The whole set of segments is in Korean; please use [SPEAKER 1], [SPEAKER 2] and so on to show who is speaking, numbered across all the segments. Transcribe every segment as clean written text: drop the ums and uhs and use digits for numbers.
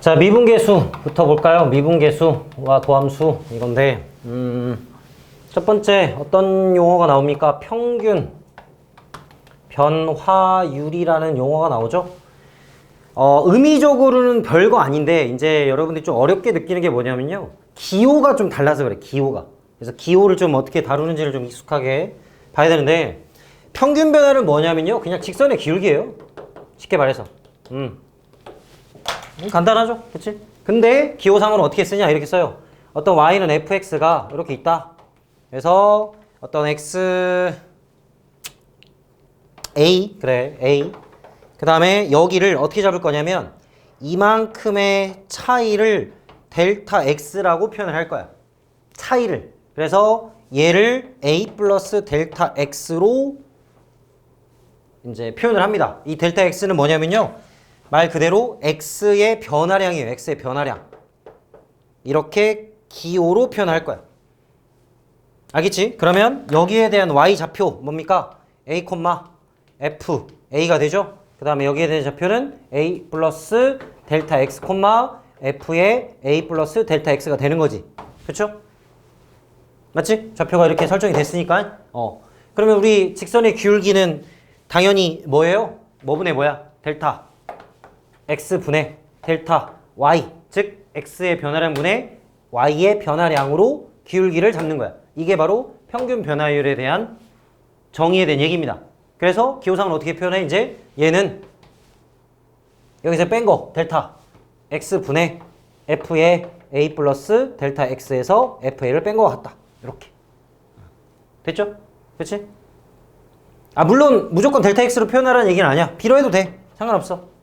[SPEAKER 1] 자, 미분계수부터 볼까요? 미분계수와 도함수 이건데 첫 번째 어떤 용어가 나옵니까? 평균 변화율이라는 용어가 나오죠. 의미적으로는 별거 아닌데 이제 여러분들이 좀 어렵게 느끼는 게 뭐냐면요. 기호가 좀 달라서 그래. 기호가. 그래서 기호를 좀 어떻게 다루는지를 좀 익숙하게 봐야 되는데 평균 변화는 뭐냐면요. 그냥 직선의 기울기예요. 쉽게 말해서. 간단하죠? 그치? 근데 기호상으로 어떻게 쓰냐 이렇게 써요. 어떤 y는 fx가 이렇게 있다. 그래서 어떤 x a 그래 a 그 다음에 여기를 어떻게 잡을 거냐면 이만큼의 차이를 델타 x라고 표현을 할 거야. 차이를. 그래서 얘를 a 플러스 델타 x로 이제 표현을 합니다. 이 델타 x는 뭐냐면요. 말 그대로 x의 변화량이에요. x의 변화량. 이렇게 기호로 표현할 거야. 알겠지? 그러면 여기에 대한 y 좌표 뭡니까? a, f, a가 되죠? 그 다음에 여기에 대한 좌표는 a 플러스 델타 x, f의 a 플러스 델타 x가 되는 거지. 그쵸? 맞지? 좌표가 이렇게 설정이 됐으니까. 그러면 우리 직선의 기울기는 당연히 뭐예요? 뭐분의 뭐야? 델타 x분의 델타 y, 즉 x의 변화량 분의 y의 변화량으로 기울기를 잡는 거야. 이게 바로 평균 변화율에 대한 정의에 대한 얘기입니다. 그래서 기호상은 어떻게 표현해? 이제 얘는 여기서 뺀 거 델타 x분의 f의 a 플러스 델타 x에서 fa를 뺀 거 같다. 이렇게. 됐죠? 그렇지? 물론 무조건 델타 x로 표현하라는 얘기는 아니야. 필요해도 돼. 상관없어.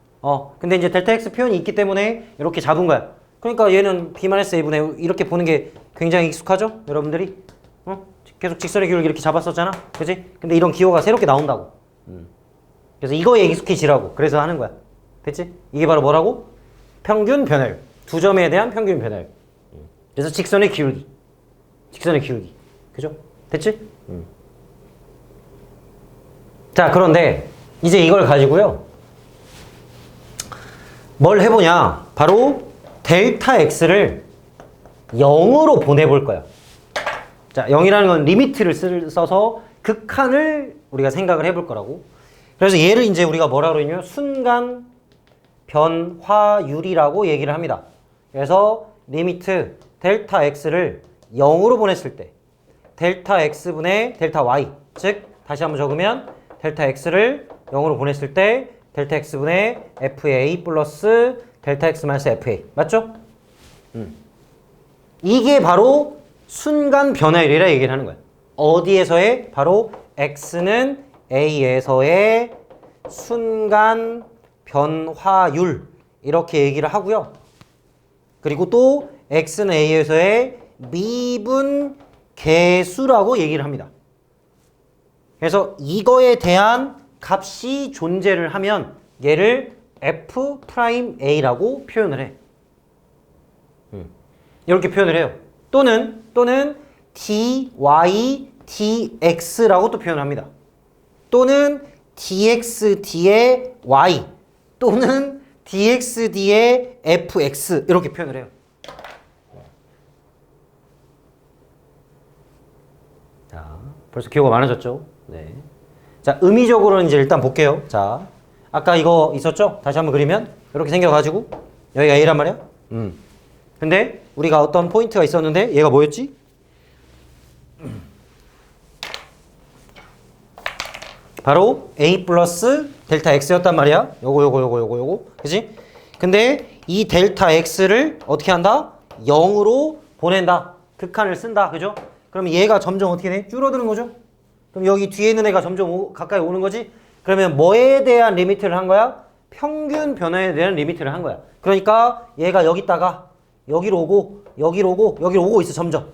[SPEAKER 1] 근데 이제 델타 x 표현이 있기 때문에 이렇게 잡은 거야. 그러니까 얘는 b-a분의 이렇게 보는 게 굉장히 익숙하죠? 여러분들이? 계속 직선의 기울기 이렇게 잡았었잖아? 그치? 근데 이런 기호가 새롭게 나온다고. 그래서 이거에 익숙해지라고. 그래서 하는 거야. 됐지? 이게 바로 뭐라고? 평균 변화율. 두 점에 대한 평균 변화율. 그래서 직선의 기울기. 직선의 기울기. 그죠? 됐지? 자, 그런데 이제 이걸 가지고요. 뭘 해보냐? 바로 델타 x를 0으로 보내볼 거야. 자, 0이라는 건 리미트를 써서 극한을 우리가 생각을 해볼 거라고. 그래서 얘를 이제 우리가 뭐라고 그러냐면 순간 변화율이라고 얘기를 합니다. 그래서 리미트 델타 x를 0으로 보냈을 때 델타 x분의 델타 y, 즉 다시 한번 적으면 델타 x를 0으로 보냈을 때 델타 x분의 fa 플러스 델타 x 마이너스 fa. 맞죠? 이게 바로 순간 변화율이라 얘기를 하는 거야. 어디에서의? 바로 x는 a에서의 순간 변화율 이렇게 얘기를 하고요. 그리고 또 x는 a에서의 미분 계수라고 얘기를 합니다. 그래서 이거에 대한 값이 존재를 하면 얘를 f'a라고 표현을 해. 이렇게 표현을 해요. 또는 dy, dx라고 또 표현합니다. 또는 dx, d의 y 또는 dx, d의 fx 이렇게 표현을 해요. 자, 벌써 기호가 많아졌죠? 네. 자, 의미적으로는 이제 일단 볼게요. 자, 아까 이거 있었죠? 다시 한번 그리면 이렇게 생겨가지고 여기가 a란 말이야. 근데 우리가 어떤 포인트가 있었는데 얘가 뭐였지? 바로 a 플러스 델타 x였단 말이야. 요거. 그치? 근데 이 델타 x를 어떻게 한다? 0으로 보낸다. 극한을 쓴다. 그죠? 그러면 얘가 점점 어떻게 돼? 줄어드는 거죠? 그럼 여기 뒤에 있는 애가 점점 가까이 오는 거지? 그러면 뭐에 대한 리미트를 한 거야? 평균 변화에 대한 리미트를 한 거야. 그러니까 얘가 여기다가 여기로 오고 있어, 점점.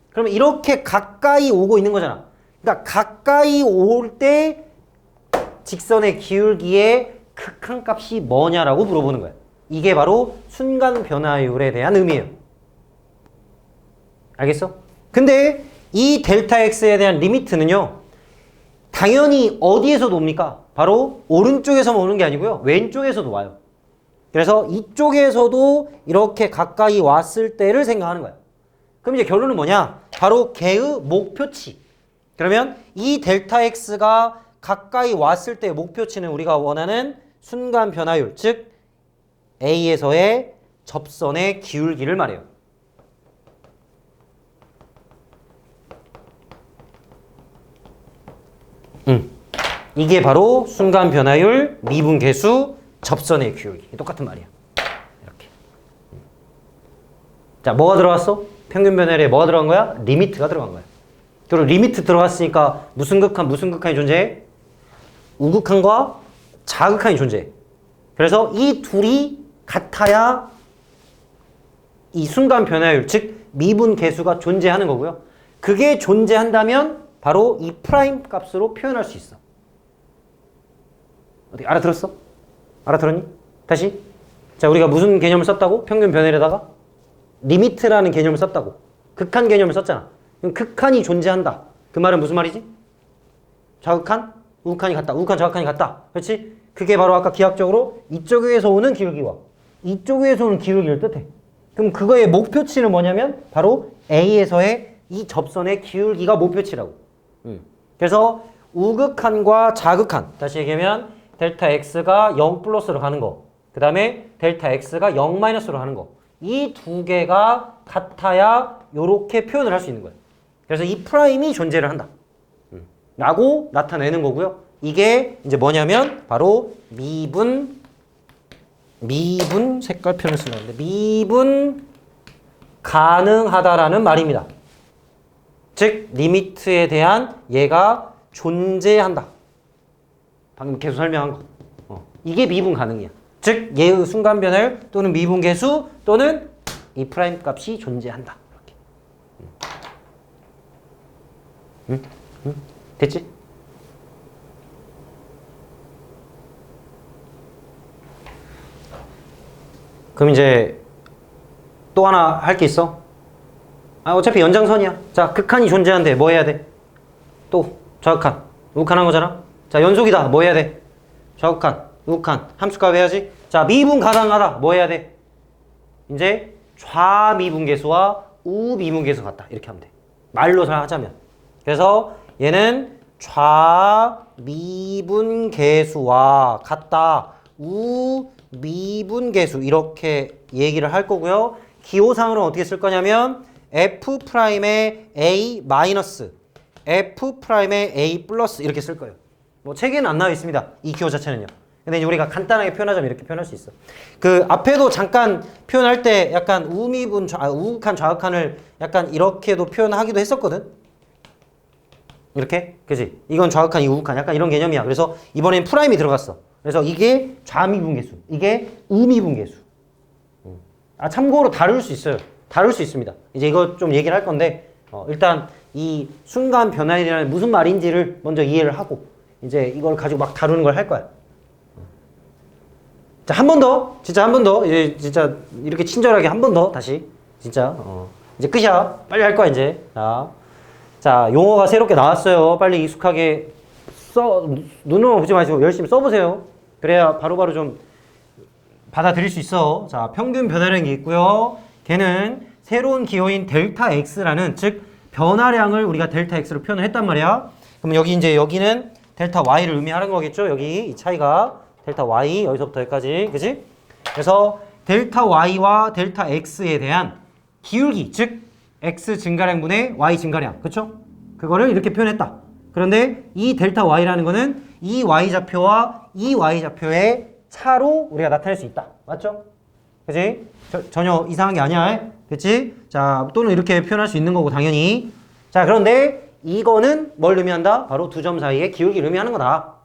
[SPEAKER 1] 그러면 이렇게 가까이 오고 있는 거잖아. 그러니까 가까이 올 때 직선의 기울기의 극한값이 뭐냐라고 물어보는 거야. 이게 바로 순간 변화율에 대한 의미예요. 알겠어? 근데 이 델타 x에 대한 리미트는요. 당연히 어디에서도 옵니까? 바로 오른쪽에서만 오는 게 아니고요. 왼쪽에서도 와요. 그래서 이쪽에서도 이렇게 가까이 왔을 때를 생각하는 거야. 그럼 이제 결론은 뭐냐? 바로 걔의 목표치. 그러면 이 델타 x가 가까이 왔을 때의 목표치는 우리가 원하는 순간 변화율, 즉 A에서의 접선의 기울기를 말해요. 이게 바로 순간 변화율, 미분계수, 접선의 기울기. 똑같은 말이야. 이렇게. 자, 뭐가 들어갔어? 평균 변화율에 뭐가 들어간 거야? 리미트가 들어간 거야. 그리고 리미트 들어갔으니까 무슨 극한이 존재해? 우극한과 자극한이 존재해. 그래서 이 둘이 같아야 이 순간 변화율, 즉 미분계수가 존재하는 거고요. 그게 존재한다면 바로 이 프라임 값으로 표현할 수 있어. 어떻게 알아들었어? 알아들었니? 다시. 자, 우리가 무슨 개념을 썼다고? 평균 변화율에다가 리미트라는 개념을 썼다고. 극한 개념을 썼잖아. 그럼 극한이 존재한다. 그 말은 무슨 말이지? 자극한, 우극한이 같다. 우극한, 자극한이 같다. 그렇지? 그게 바로 아까 기하학적으로 이쪽에서 오는 기울기와 이쪽에서 오는 기울기를 뜻해. 그럼 그거의 목표치는 뭐냐면 바로 A에서의 이 접선의 기울기가 목표치라고. 그래서 우극한과 자극한, 다시 얘기하면 델타 x가 0 플러스로 가는 거, 그 다음에 델타 x가 0 마이너스로 가는 거, 이 두 개가 같아야 이렇게 표현을 할 수 있는 거예요. 그래서 이 프라임이 존재를 한다 라고 나타내는 거고요. 이게 이제 뭐냐면 바로 미분 색깔 표현을 쓰는데 미분 가능하다라는 말입니다. 즉 리미트에 대한 얘가 존재한다. 방금 계속 설명한 거. 이게 미분 가능이야. 즉 얘의 순간 변화율 또는 미분 계수 또는 이 프라임 값이 존재한다. 이렇게. 됐지? 그럼 이제 또 하나 할 게 있어. 어차피 연장선이야. 자, 극한이 존재하는데 뭐 해야 돼? 또 좌극한, 우극한 한 거잖아. 자, 연속이다. 뭐 해야 돼? 좌극한, 우극한, 함수값 해야지. 자, 미분 가능하다. 뭐 해야 돼? 이제 좌미분계수와 우미분계수 같다. 이렇게 하면 돼. 말로 잘 하자면. 그래서 얘는 좌미분계수와 같다. 우미분계수 이렇게 얘기를 할 거고요. 기호상으로는 어떻게 쓸 거냐면 F'의 A 마이너스 F'의 A 플러스 이렇게 쓸 거예요. 뭐 책에는 안 나와 있습니다. 이 기호 자체는요. 근데 이제 우리가 간단하게 표현하자면 이렇게 표현할 수 있어. 그 앞에도 잠깐 표현할 때 약간 우극한 좌극한을 약간 이렇게도 표현하기도 했었거든. 이렇게, 그지? 이건 좌극한, 이 우극한, 약간 이런 개념이야. 그래서 이번엔 프라임이 들어갔어. 그래서 이게 좌미분계수, 이게 우미분계수. 참고로 다룰 수 있어요. 다룰 수 있습니다. 이제 이거 좀 얘기를 할 건데 일단 이 순간 변화율이라는 무슨 말인지를 먼저 이해를 하고 이제 이걸 가지고 막 다루는 걸 할 거야. 자, 한 번 더, 진짜 한 번 더, 이제 진짜 이렇게 친절하게 한 번 더 다시 진짜 이제 끝이야. 빨리 할 거야 이제. 자, 용어가 새롭게 나왔어요. 빨리 익숙하게 눈으로 보지 마시고 열심히 써보세요. 그래야 바로바로 좀 받아들일 수 있어. 자, 평균 변화량이 있고요. 걔는 새로운 기호인 델타 x라는, 즉 변화량을 우리가 델타 x로 표현을 했단 말이야. 그럼 여기 이제 여기는 델타 y를 의미하는 거겠죠. 여기 이 차이가 델타 y, 여기서부터 여기까지, 그지? 그래서 델타 y와 델타 x에 대한 기울기, 즉 x 증가량분의 y 증가량, 그쵸? 그거를 이렇게 표현했다. 그런데 이 델타 y라는 거는 이 y좌표와 이 y좌표의 차로 우리가 나타낼 수 있다. 맞죠? 그지? 전혀 이상한 게 아니야. 그치? 자, 또는 이렇게 표현할 수 있는 거고, 당연히. 자, 그런데 이거는 뭘 의미한다? 바로 두 점 사이의 기울기를 의미하는 거다.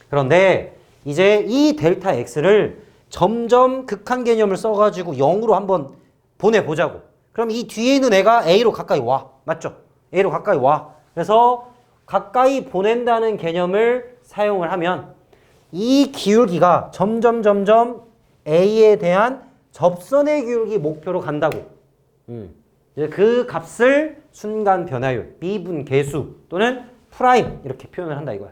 [SPEAKER 1] 그런데 이제 이 델타 x를 점점 극한 개념을 써가지고 0으로 한번 보내보자고. 그럼 이 뒤에 있는 애가 a로 가까이 와. 맞죠? a로 가까이 와. 그래서 가까이 보낸다는 개념을 사용을 하면 이 기울기가 점점 a에 대한 접선의 기울기 목표로 간다고. 이제 그 값을 순간 변화율, 미분 계수 또는 프라임 이렇게 표현을 한다 이거야.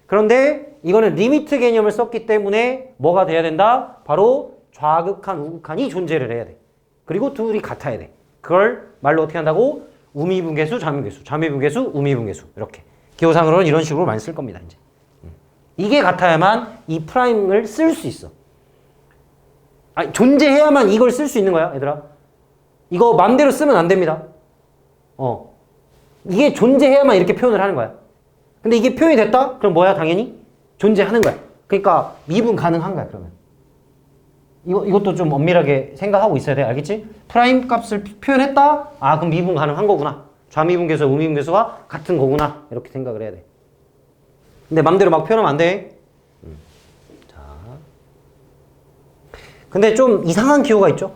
[SPEAKER 1] 그런데 이거는 리미트 개념을 썼기 때문에 뭐가 돼야 된다? 바로 좌극한, 우극한이 존재를 해야 돼. 그리고 둘이 같아야 돼. 그걸 말로 어떻게 한다고? 우미분계수, 좌미분계수, 좌미분계수, 우미분계수. 이렇게. 기호상으로는 이런 식으로 많이 쓸 겁니다, 이제. 이게 같아야만 이 프라임을 쓸 수 있어. 아니, 존재해야만 이걸 쓸 수 있는 거야, 얘들아. 이거 맘대로 쓰면 안 됩니다. 이게 존재해야만 이렇게 표현을 하는 거야. 근데 이게 표현이 됐다? 그럼 뭐야, 당연히? 존재하는 거야. 그러니까 미분 가능한 거야, 그러면. 이것도 좀 엄밀하게 생각하고 있어야 돼. 알겠지? 프라임 값을 표현했다? 아, 그럼 미분 가능한 거구나. 좌미분계수, 우미분계수가 같은 거구나. 이렇게 생각을 해야 돼. 근데 맘대로 막 표현하면 안 돼. 자. 근데 좀 이상한 기호가 있죠?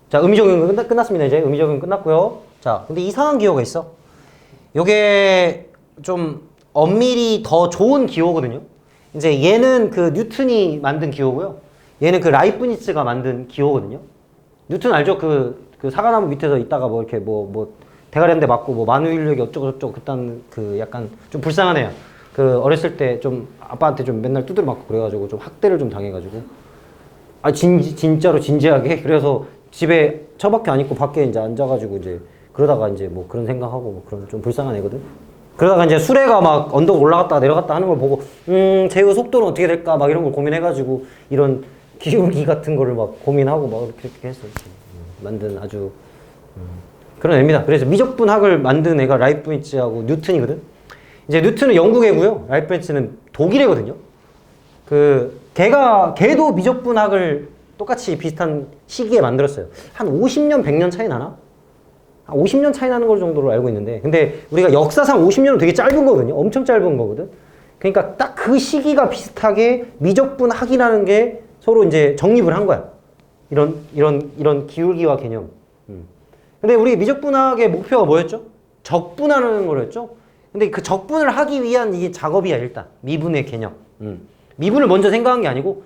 [SPEAKER 1] 자, 의미적인 거 끝났습니다, 이제. 의미적인 거 끝났고요. 자, 근데 이상한 기호가 있어. 요게 좀 엄밀히 더 좋은 기호거든요. 이제 얘는 그 뉴턴이 만든 기호고요. 얘는 그 라이프니츠가 만든 기호거든요. 뉴턴 알죠? 그 사과나무 밑에서 있다가 뭐 이렇게 대가리 한 대 맞고 뭐 만유인력이 어쩌고저쩌고 그딴 그 약간 좀 불쌍한 애야. 그 어렸을 때 좀 아빠한테 좀 맨날 두드려 맞고 그래가지고 좀 학대를 좀 당해가지고. 아, 진짜로 진지하게. 그래서 집에 처밖에 안 입고 밖에 이제 앉아가지고 이제 그러다가 이제 뭐 그런 생각하고 뭐 그런 좀 불쌍한 애거든. 그러다가 이제 수레가 막 언덕 올라갔다가 내려갔다 하는 걸 보고 제우 속도는 어떻게 될까 막 이런 걸 고민해가지고 이런 기울기 같은 거를 막 고민하고 막 그렇게 했어. 만든 아주 그런 애입니다. 그래서 미적분학을 만든 애가 라이프니츠하고 뉴턴이거든. 이제 뉴턴은 영국애고요. 라이프니츠는 독일애거든요. 걔도 미적분학을 똑같이 비슷한 시기에 만들었어요. 한 50년, 100년 차이 나나? 한 50년 차이 나는 걸 정도로 알고 있는데, 근데 우리가 역사상 50년은 되게 짧은 거거든요. 엄청 짧은 거거든. 그러니까 딱 그 시기가 비슷하게 미적분학이라는 게 서로 이제 정립을 한 거야. 이런 기울기와 개념. 근데 우리 미적분학의 목표가 뭐였죠? 적분하는 거였죠? 근데 그 적분을 하기 위한 이게 작업이야, 일단. 미분의 개념. 미분을 먼저 생각한 게 아니고,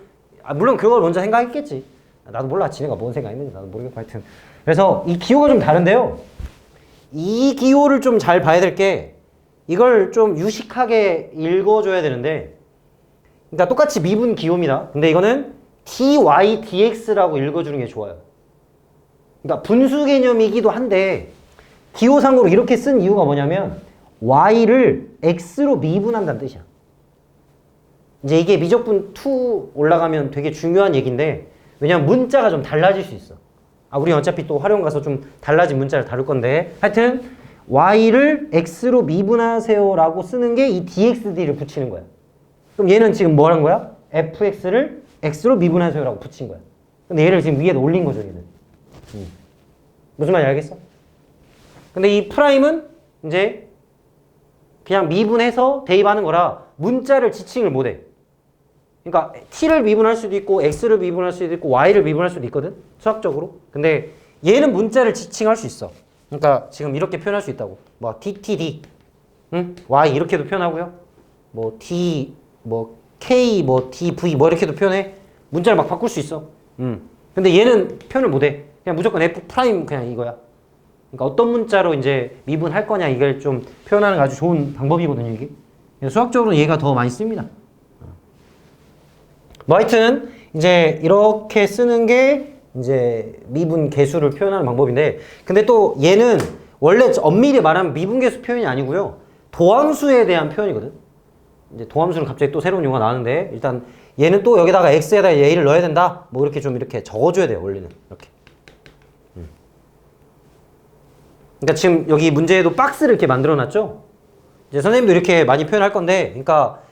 [SPEAKER 1] 물론 그걸 먼저 생각했겠지. 나도 몰라. 지네가 뭔 생각했는지 나도 모르겠고, 하여튼. 그래서 이 기호가 좀 다른데요. 이 기호를 좀 잘 봐야 될 게, 이걸 좀 유식하게 읽어줘야 되는데, 그러니까 똑같이 미분 기호입니다. 근데 이거는 dy dx라고 읽어주는 게 좋아요. 그러니까 분수 개념이기도 한데 기호상으로 이렇게 쓴 이유가 뭐냐면 y를 x로 미분한다는 뜻이야. 이제 이게 미적분 2 올라가면 되게 중요한 얘기인데 왜냐면 문자가 좀 달라질 수 있어. 우리 어차피 또 활용 가서 좀 달라진 문자를 다룰 건데 하여튼 y를 x로 미분하세요 라고 쓰는 게 이 dxd를 붙이는 거야. 그럼 얘는 지금 뭐 하는 거야? fx를 x로 미분하세요 라고 붙인 거야. 근데 얘를 지금 위에다 올린 거죠, 얘는. 무슨 말인지 알겠어? 근데 이 프라임은 이제 그냥 미분해서 대입하는 거라 문자를 지칭을 못해. 그러니까 t를 미분할 수도 있고 x를 미분할 수도 있고 y를 미분할 수도 있거든, 수학적으로. 근데 얘는 문자를 지칭할 수 있어. 그러니까 지금 이렇게 표현할 수 있다고. 뭐 dtd, y 이렇게도 표현하고요. 뭐 d, 뭐 k, 뭐 dv 뭐 이렇게도 표현해. 문자를 막 바꿀 수 있어. 근데 얘는 표현을 못해. 그냥 무조건 f 프라임 그냥 이거야. 그러니까 어떤 문자로 이제 미분할 거냐 이걸 좀 표현하는 아주 좋은 방법이거든요, 이게. 수학적으로 얘가 더 많이 씁니다. 뭐 하여튼 이제 이렇게 쓰는 게 이제 미분 계수를 표현하는 방법인데, 근데 또 얘는 원래 엄밀히 말하면 미분 계수 표현이 아니고요, 도함수에 대한 표현이거든. 이제 도함수는 갑자기 또 새로운 용어가 나왔는데, 일단 얘는 또 여기다가 x에다 a를 넣어야 된다, 뭐 이렇게 좀 이렇게 적어줘야 돼요, 원래는. 이렇게. 그러니까 지금 여기 문제에도 박스를 이렇게 만들어 놨죠. 이제 선생님도 이렇게 많이 표현할 건데, 그러니까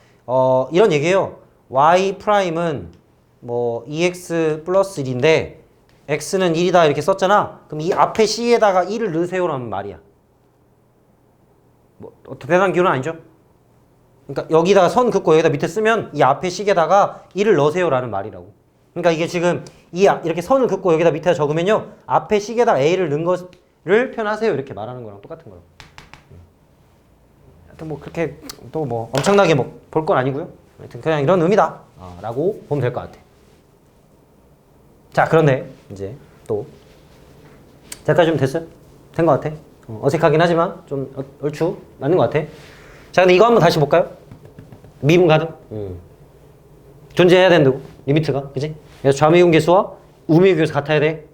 [SPEAKER 1] 이런 얘기예요. y 프라임은 뭐 2x 플러스 1인데 x는 1이다 이렇게 썼잖아. 그럼 이 앞에 c에다가 1을 넣으세요라는 말이야. 뭐 대단한 기호는 아니죠. 그러니까 여기다가 선 긋고 여기다 밑에 쓰면 이 앞에 식에다가 1을 넣으세요라는 말이라고. 그러니까 이게 지금 이렇게 선을 긋고 여기다 밑에 적으면요, 앞에 식에다 a를 넣은 것을 표현하세요 이렇게 말하는 거랑 똑같은 거예요. 하여튼 뭐 그렇게 또 뭐 엄청나게 뭐 볼 건 아니고요. 하여튼 그냥 이런 의미다 라고 보면 될 것 같아. 자, 그런데 이제 또 여기까지 좀 됐어요? 된 것 같아. 어색하긴 하지만 좀 얼추 맞는 것 같아. 자, 근데 이거 한번 다시 볼까요? 미분 가능. 존재해야 된다고. 리미트가. 그지? 그래서 좌미분계수와 우미분계수 같아야 돼.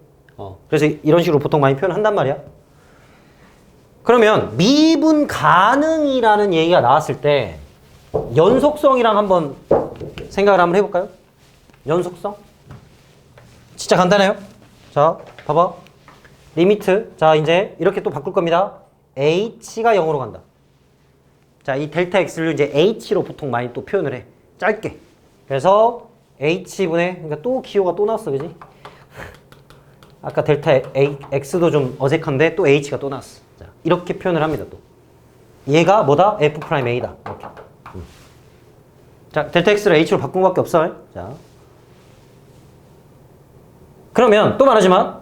[SPEAKER 1] 그래서 이런 식으로 보통 많이 표현한단 말이야. 그러면 미분 가능이라는 얘기가 나왔을 때 연속성이랑 한번 생각을 한번 해볼까요? 연속성? 진짜 간단해요. 자, 봐봐. 리미트. 자, 이제 이렇게 또 바꿀 겁니다. h가 0으로 간다. 자, 이 델타 x를 이제 h로 보통 많이 또 표현을 해. 짧게. 그래서 h분의, 그러니까 또 기호가 또 나왔어, 그지? 아까 델타 x도 좀 어색한데 또 h가 또 나왔어. 자, 이렇게 표현을 합니다, 또. 얘가 뭐다? f'a다. 이렇게. 자, 델타 x를 h로 바꾼 것밖에 없어. 자. 그러면 또 말하지만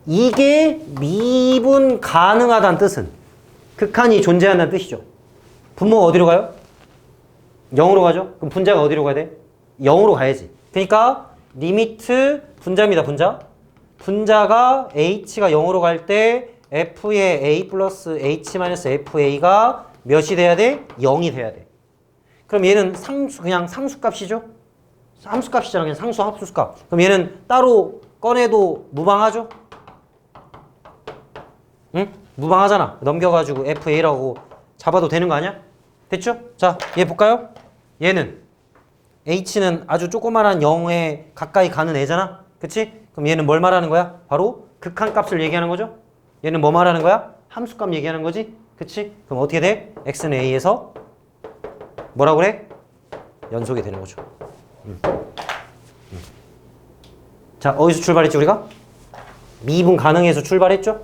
[SPEAKER 1] 이게 미분 가능하다는 뜻은 극한이 존재한다는 뜻이죠. 분모가 어디로 가요? 0으로 가죠? 그럼 분자가 어디로 가야 돼? 0으로 가야지. 그러니까 리미트 분자입니다. 분자. 분자가 h가 0으로 갈 때 f의 a 플러스 h-fa가 몇이 돼야 돼? 0이 돼야 돼. 그럼 얘는 그냥 상수값이죠? 함수값이잖아. 그냥 상수 합수값. 그럼 얘는 따로 꺼내도 무방하죠? 응? 무방하잖아. 넘겨가지고 fa라고 잡아도 되는 거 아니야? 됐죠? 자, 얘 볼까요? 얘는 h는 아주 조그만한 0에 가까이 가는 애잖아. 그치? 그럼 얘는 뭘 말하는 거야? 바로 극한값을 얘기하는 거죠? 얘는 뭐 말하는 거야? 함수값 얘기하는 거지? 그치? 그럼 어떻게 돼? x는 a에서 뭐라고 그래? 연속이 되는 거죠. 자, 어디서 출발했지 우리가? 미분 가능해서 출발했죠?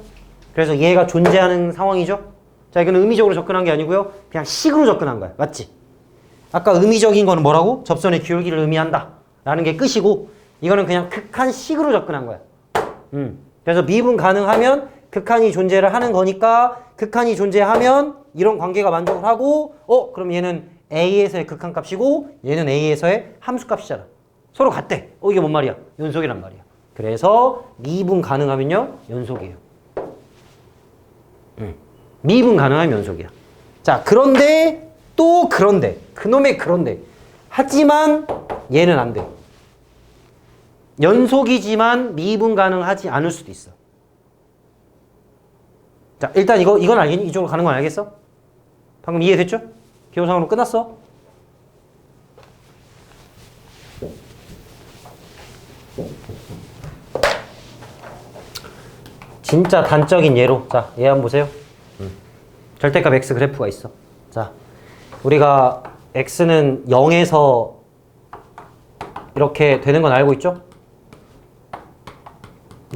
[SPEAKER 1] 그래서 얘가 존재하는 상황이죠? 자, 이거는 의미적으로 접근한 게 아니고요. 그냥 식으로 접근한 거야. 맞지? 아까 의미적인 거는 뭐라고? 접선의 기울기를 의미한다. 라는 게 끝이고 이거는 그냥 극한식으로 접근한 거야. 그래서 미분 가능하면 극한이 존재를 하는 거니까 극한이 존재하면 이런 관계가 만족을 하고 그럼 얘는 A에서의 극한값이고 얘는 A에서의 함수값이잖아. 서로 같대. 이게 뭔 말이야? 연속이란 말이야. 그래서 미분 가능하면요 연속이에요. 미분 가능하면 연속이야. 자, 그런데 또 그런데 그놈의 그런데 하지만 얘는 안 돼. 연속이지만 미분 가능하지 않을 수도 있어. 자, 일단 이건 알겠니? 이쪽으로 가는 건 알겠어? 방금 이해됐죠? 기호상으로 끝났어? 진짜 단적인 예로 자, 얘 한번 보세요. 절대값 x 그래프가 있어. 자, 우리가 x는 0에서 이렇게 되는 건 알고 있죠?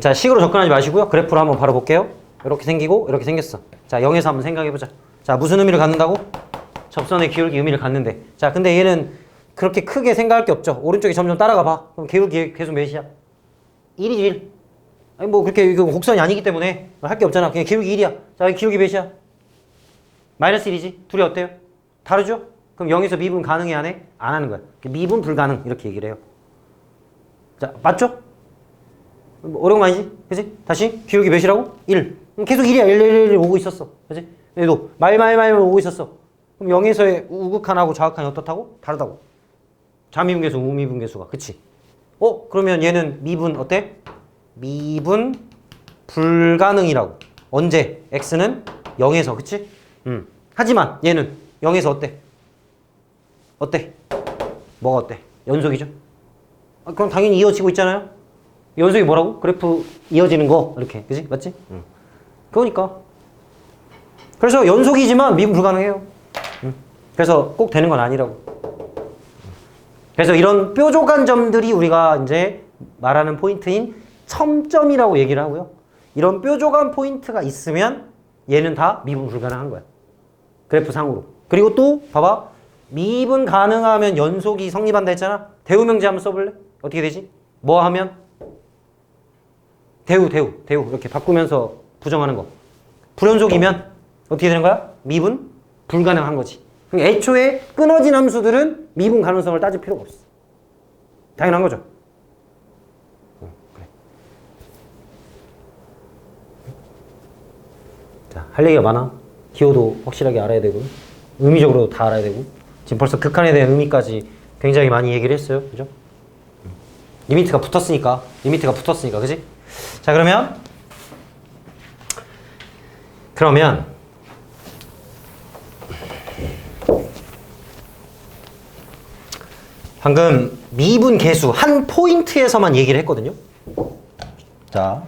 [SPEAKER 1] 자, 식으로 접근하지 마시고요. 그래프로 한번 바로 볼게요. 이렇게 생기고 이렇게 생겼어. 자, 0에서 한번 생각해보자. 자, 무슨 의미를 갖는다고? 접선의 기울기 의미를 갖는데. 자, 근데 얘는 그렇게 크게 생각할 게 없죠. 오른쪽에 점점 따라가 봐. 그럼 기울기 계속 몇이야? 1이지 1. 아니 뭐 그렇게 이거 곡선이 아니기 때문에 할 게 없잖아. 그냥 기울기 1이야. 자, 기울기 몇이야? 마이너스 1이지. 둘이 어때요? 다르죠? 그럼 0에서 미분 가능해 안 해? 안 하는 거야. 미분 불가능 이렇게 얘기를 해요. 자, 맞죠? 뭐 어려운 거 아니지? 그치? 다시 기울기 몇이라고? 1. 계속 1이야. 1 오고 있었어. 그치? 얘도 말 오고 있었어. 그럼 0에서의 우극한하고 좌극한이 어떻다고? 다르다고. 좌미분계수, 우미분계수가. 그치? 그러면 얘는 미분 어때? 미분 불가능이라고. 언제? x는 0에서. 그치? 하지만 얘는 0에서 어때? 어때? 뭐가 어때? 연속이죠? 그럼 당연히 이어지고 있잖아요? 연속이 뭐라고? 그래프 이어지는 거. 이렇게. 그치? 맞지? 그러니까. 그래서 연속이지만 미분 불가능해요. 그래서 꼭 되는 건 아니라고. 그래서 이런 뾰족한 점들이 우리가 이제 말하는 포인트인 첨점이라고 얘기를 하고요. 이런 뾰족한 포인트가 있으면 얘는 다 미분 불가능한 거야. 그래프 상으로. 그리고 또 봐봐. 미분 가능하면 연속이 성립한다 했잖아. 대우명제 한번 써볼래? 어떻게 되지? 뭐 하면? 대우 이렇게 바꾸면서 부정하는 거. 불연속이면 어떻게 되는 거야? 미분 불가능한 거지. 그러니까 애초에 끊어진 함수들은 미분 가능성을 따질 필요가 없어. 당연한 거죠. 그래. 자, 할 얘기가 많아. 기호도 확실하게 알아야 되고 의미적으로 다 알아야 되고 지금 벌써 극한에 대한 의미까지 굉장히 많이 얘기를 했어요. 그죠? 리미트가 붙었으니까. 그지? 자, 그러면 방금 미분 계수 한 포인트에서만 얘기를 했거든요. 자,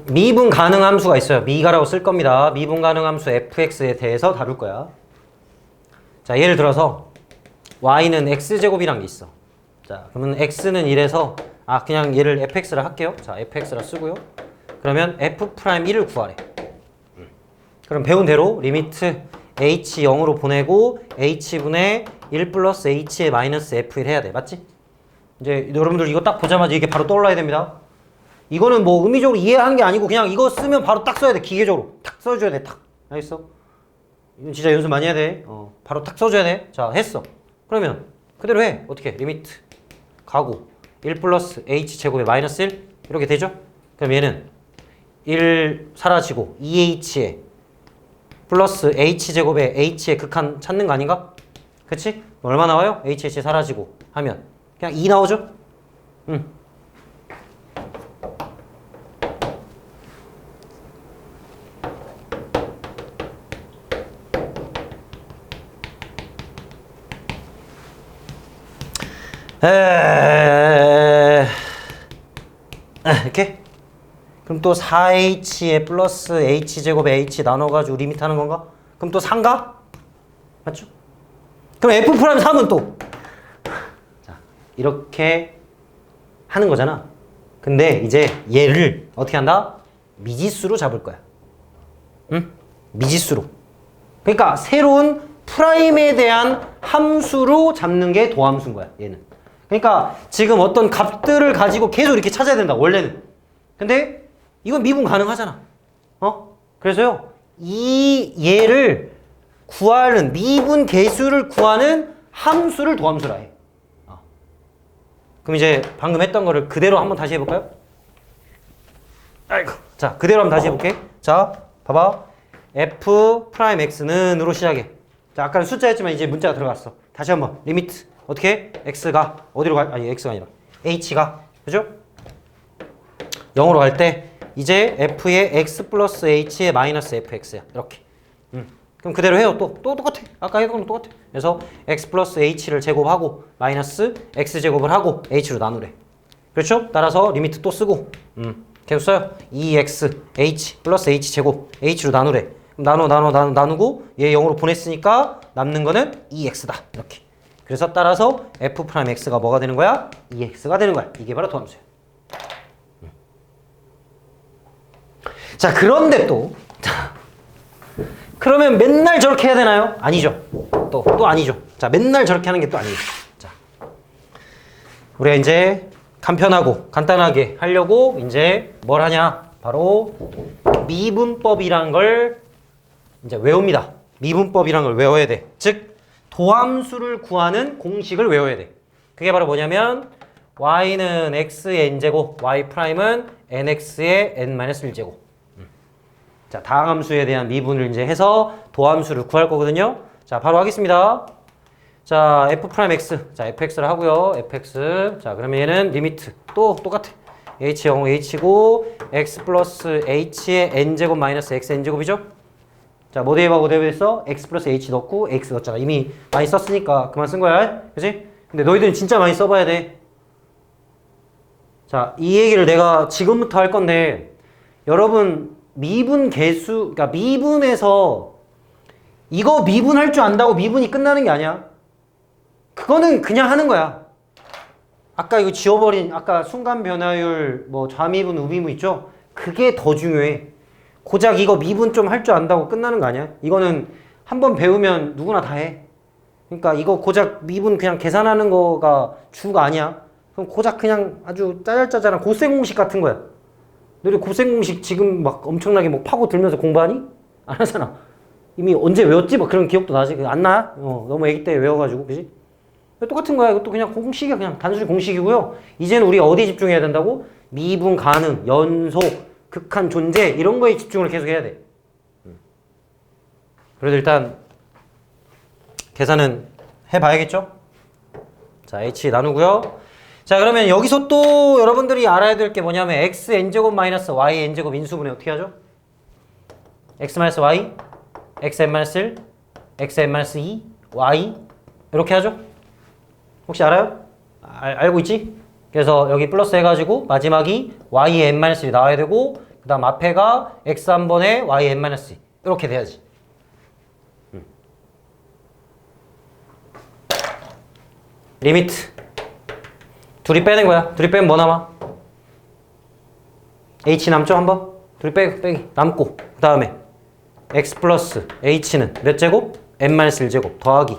[SPEAKER 1] 미분 가능 함수가 있어요. 미가라고 쓸 겁니다. 미분 가능 함수 fx에 대해서 다룰 거야. 자, 예를 들어서 y는 x제곱이란 게 있어. 자, 그러면 x는 이래서 그냥 얘를 fx라 할게요. 자, fx라 쓰고요. 그러면 f'1을 구하래. 그럼 배운 대로 리미트 h 0으로 보내고 h분의 1 플러스 h의 마이너스 f1 해야 돼. 맞지? 이제 여러분들 이거 딱 보자마자 이게 바로 떠올라야 됩니다. 이거는 뭐 의미적으로 이해하는 게 아니고 그냥 이거 쓰면 바로 딱 써야 돼. 기계적으로 탁 써줘야 돼. 탁. 알겠어? 이건 진짜 연습 많이 해야 돼. 바로 탁 써줘야 돼. 자, 했어. 그러면 그대로 해. 어떻게? 리미트 가고 1 플러스 h 제곱에 마이너스 1 이렇게 되죠? 그럼 얘는 1 사라지고 2h에 플러스 h제곱에 h의 극한 찾는 거 아닌가? 그치? 얼마 나와요? hh 사라지고 하면 그냥 2 나오죠? 이렇게? 그럼 또 4h에 플러스 h제곱에 h 나눠가지고 리미트 하는 건가? 그럼 또 3가? 맞죠? 그럼 f'3은 또 자, 이렇게 하는 거잖아. 근데 이제 얘를 어떻게 한다? 미지수로 잡을 거야. 응? 미지수로. 그러니까 새로운 프라임에 대한 함수로 잡는 게 도함수인 거야, 얘는. 그러니까 지금 어떤 값들을 가지고 계속 이렇게 찾아야 된다, 원래는. 근데 이건 미분 가능하잖아. 그래서요, 얘를 구하는, 미분 계수를 구하는 함수를 도함수라 해. 그럼 이제 방금 했던 거를 그대로 한번 다시 해볼까요? 아이고. 자, 그대로 한번 다시 해볼게. 자, 봐봐. f'(x는) 으로 시작해. 자, 아까는 숫자였지만 이제 문자가 들어갔어. 다시 한번 리미트. 어떻게? x가 어디로 가? 아니, x가 아니라 h가. 그죠? 0으로 갈 때 이제 f의 x 플러스 h의 마이너스 fx야. 이렇게. 그럼 그대로 해요. 또 똑같아. 아까 했던 거 똑같아. 그래서 x 플러스 h를 제곱하고 마이너스 x 제곱을 하고 h로 나누래. 그렇죠? 따라서 리미트 또 쓰고 계속 써요. 2x h 플러스 h 제곱 h로 나누래. 나누고 얘 0으로 보냈으니까 남는 거는 2x다. 이렇게. 그래서 따라서 f'x가 뭐가 되는 거야? 2x가 되는 거야. 이게 바로 도함수야. 자, 그런데 또 그러면 맨날 저렇게 해야 되나요? 아니죠. 또 아니죠. 자, 맨날 저렇게 하는 게 또 아니죠. 자, 우리가 이제 간편하고 간단하게 하려고 이제 뭘 하냐? 바로 미분법이라는 걸 이제 외웁니다. 미분법이라는 걸 외워야 돼. 즉, 도함수를 구하는 공식을 외워야 돼. 그게 바로 뭐냐면 y는 x의 n제곱, y'은 nx의 n-1제곱. 자, 다항함수에 대한 미분을 이제 해서 도함수를 구할 거거든요. 자, 바로 하겠습니다. 자, f'x. 자, fx를 하고요. fx. 자, 그러면 얘는 리미트. 또 똑같아. h0, h고 x 플러스 h의 n제곱 마이너스 x n제곱이죠? 자, 뭐 대입하고 뭐 대입했어? x 플러스 h 넣고 x 넣었잖아. 이미 많이 썼으니까 그만 쓴 거야. 그치? 근데 너희들은 진짜 많이 써봐야 돼. 자, 이 얘기를 내가 지금부터 할 건데 여러분 미분 계수, 그러니까 미분에서 이거 미분할 줄 안다고 미분이 끝나는 게 아니야. 그거는 그냥 하는 거야. 아까 이거 지워버린 아까 순간 변화율 뭐 좌미분 우미분 있죠? 그게 더 중요해. 고작 이거 미분 좀 할 줄 안다고 끝나는 거 아니야? 이거는 한번 배우면 누구나 다 해. 그러니까 이거 고작 미분 그냥 계산하는 거가 주가 아니야. 그럼 고작 그냥 아주 짜잘짜잘한 고생 공식 같은 거야. 너희 고생 공식 지금 막 엄청나게 막 파고 들면서 공부하니? 안 하잖아. 이미 언제 외웠지? 막 그런 기억도 나지. 안 나? 너무 애기 때 외워가지고, 그지? 똑같은 거야. 이것도 그냥 공식이야. 그냥 단순히 공식이고요. 이제는 우리가 어디에 집중해야 된다고? 미분 가능, 연속, 극한 존재 이런 거에 집중을 계속 해야 돼. 그래도 일단 계산은 해봐야겠죠? 자, h 나누고요. 자, 그러면 여기서 또 여러분들이 알아야 될 게 뭐냐면 xn제곱 마이너스yn제곱 인수분해 어떻게 하죠? x 마이너스 y, xn 마이너스 1, xn 마이너스 2, y 이렇게 하죠? 혹시 알아요? 알고 있지? 그래서 여기 플러스 해가지고 마지막이 yn 마이너스 1이 나와야 되고 그 다음 앞에가 x 한 번에 yn 마이너스 2 이렇게 돼야지. 리미트 둘이 빼는 거야. 둘이 빼면 뭐 남아? h 남죠? 한번? 둘이 빼기 남고 그 다음에 x 플러스 h는 몇 제곱? n-1제곱 더하기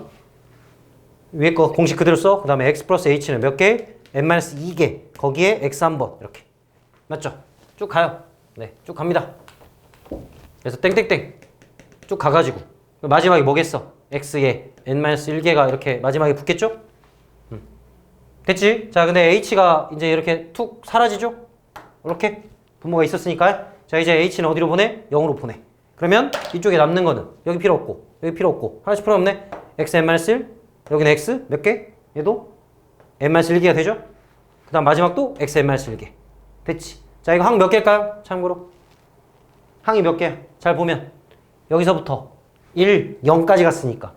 [SPEAKER 1] 위에 거 공식 그대로 써. 그 다음에 x 플러스 h는 몇 개? n-2개 거기에 x 한 번 이렇게 맞죠? 쭉 가요. 네, 쭉 갑니다. 그래서 땡땡땡 쭉 가가지고 마지막에 뭐겠어? x에 n-1개가 이렇게 마지막에 붙겠죠? 됐지? 자, 근데 h가 이제 이렇게 툭 사라지죠? 이렇게 분모가 있었으니까. 자, 이제 h는 어디로 보내? 0으로 보내. 그러면 이쪽에 남는 거는 여기 필요 없고 여기 필요 없고 하나씩 필요 없네. x n-1 여기는 x 몇 개? 얘도 n-1개가 되죠? 그 다음 마지막도 x n-1개 됐지? 자, 이거 항 몇 개일까요? 참고로 항이 몇 개야? 잘 보면 여기서부터 1, 0까지 갔으니까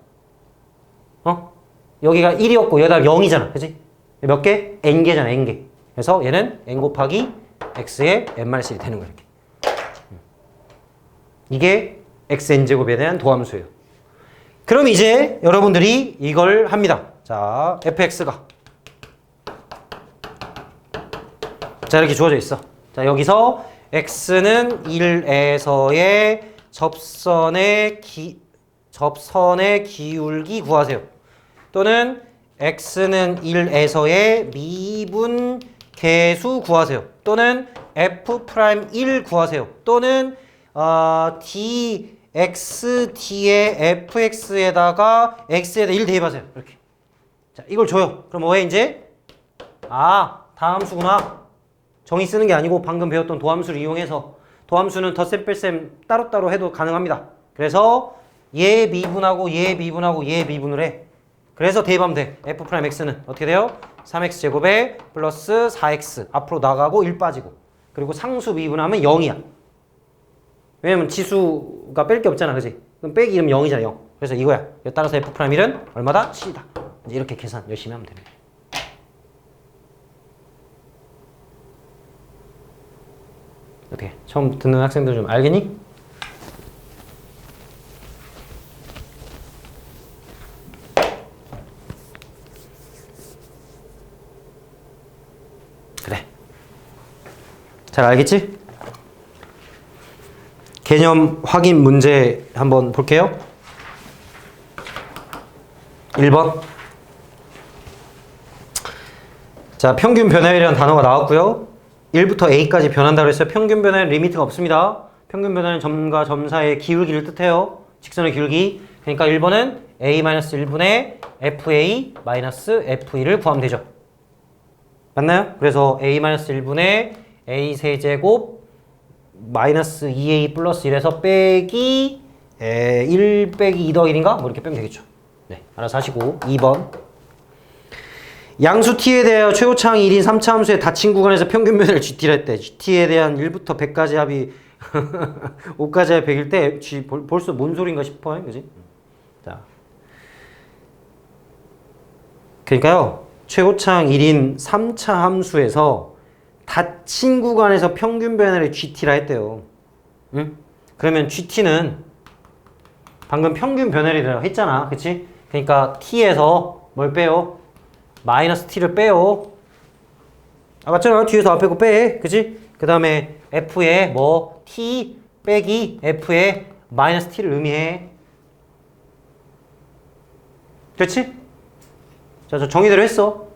[SPEAKER 1] 여기가 1이었고 여기다 0이잖아. 그치? 몇 개? n개잖아. n개. 그래서 얘는 n 곱하기 x의 n-1이 되는 거야. 이렇게. 이게 xn제곱에 대한 도함수예요. 그럼 이제 여러분들이 이걸 합니다. 자, fx가 자, 이렇게 주어져 있어. 자, 여기서 x는 1에서의 접선의 기울기 구하세요. 또는 x는 1에서의 미분 계수 구하세요. 또는 f'1 구하세요. 또는 dxd의 fx에다가 x에다 1 대입하세요. 이렇게. 자, 이걸 줘요. 그럼 뭐해 이제? 다함수구나. 정의 쓰는 게 아니고 방금 배웠던 도함수를 이용해서 도함수는 덧셈 뺄셈 따로따로 해도 가능합니다. 그래서 얘 미분하고 얘 미분하고 얘 미분을 해. 그래서 대입하면 돼. f'x는 어떻게 돼요? 3x제곱에 플러스 4x 앞으로 나가고 1 빠지고 그리고 상수 미분하면 0이야. 왜냐면 지수가 뺄 게 없잖아. 그지? 그럼 빼기 이러면 0이잖아. 0. 그래서 이거야. 따라서 f'1은 얼마다? 7이다. 이제 이렇게 계산 열심히 하면 됩니다. 어떻게? 처음 듣는 학생들 좀 알겠니? 그래. 잘 알겠지? 개념 확인 문제 한번 볼게요. 1번. 자, 평균 변화율이라는 단어가 나왔고요. 1부터 a까지 변한다고 했어요. 평균 변화율 리미트가 없습니다. 평균 변화는 점과 점 사이의 기울기를 뜻해요. 직선의 기울기. 그러니까 1번은 a-1분의 fa-f2를 구하면 되죠. 맞나요? 그래서 a-1분의 a 세제곱 마이너스 2a 플러스 1에서 빼기 1 빼기 2 더하기 1인가? 뭐 이렇게 빼면 되겠죠. 네, 알아서 하시고. 2번. 양수 t에 대하여 최고차항 1인 3차 함수의 닫힌 구간에서 평균 변화를 gt라 했대. gt에 대한 1부터 100까지 합이 5까지 합이 100일 때 벌써 뭔 소린가 싶어. 그지? 자. 그러니까요. 최고차항 1인 3차 함수에서 닫힌 구간에서 평균 변화를 gt라 했대요. 응? 그러면 gt는 방금 평균 변화율이라고 했잖아. 그치? 그러니까 t에서 뭘 빼요? 마이너스 t를 빼요. 맞잖아. 뒤에서 앞에 거 빼. 그치? 그 다음에 f에 뭐 t 빼기 f에 마이너스 t를 의미해. 그렇지? 자, 저 정의대로 했어.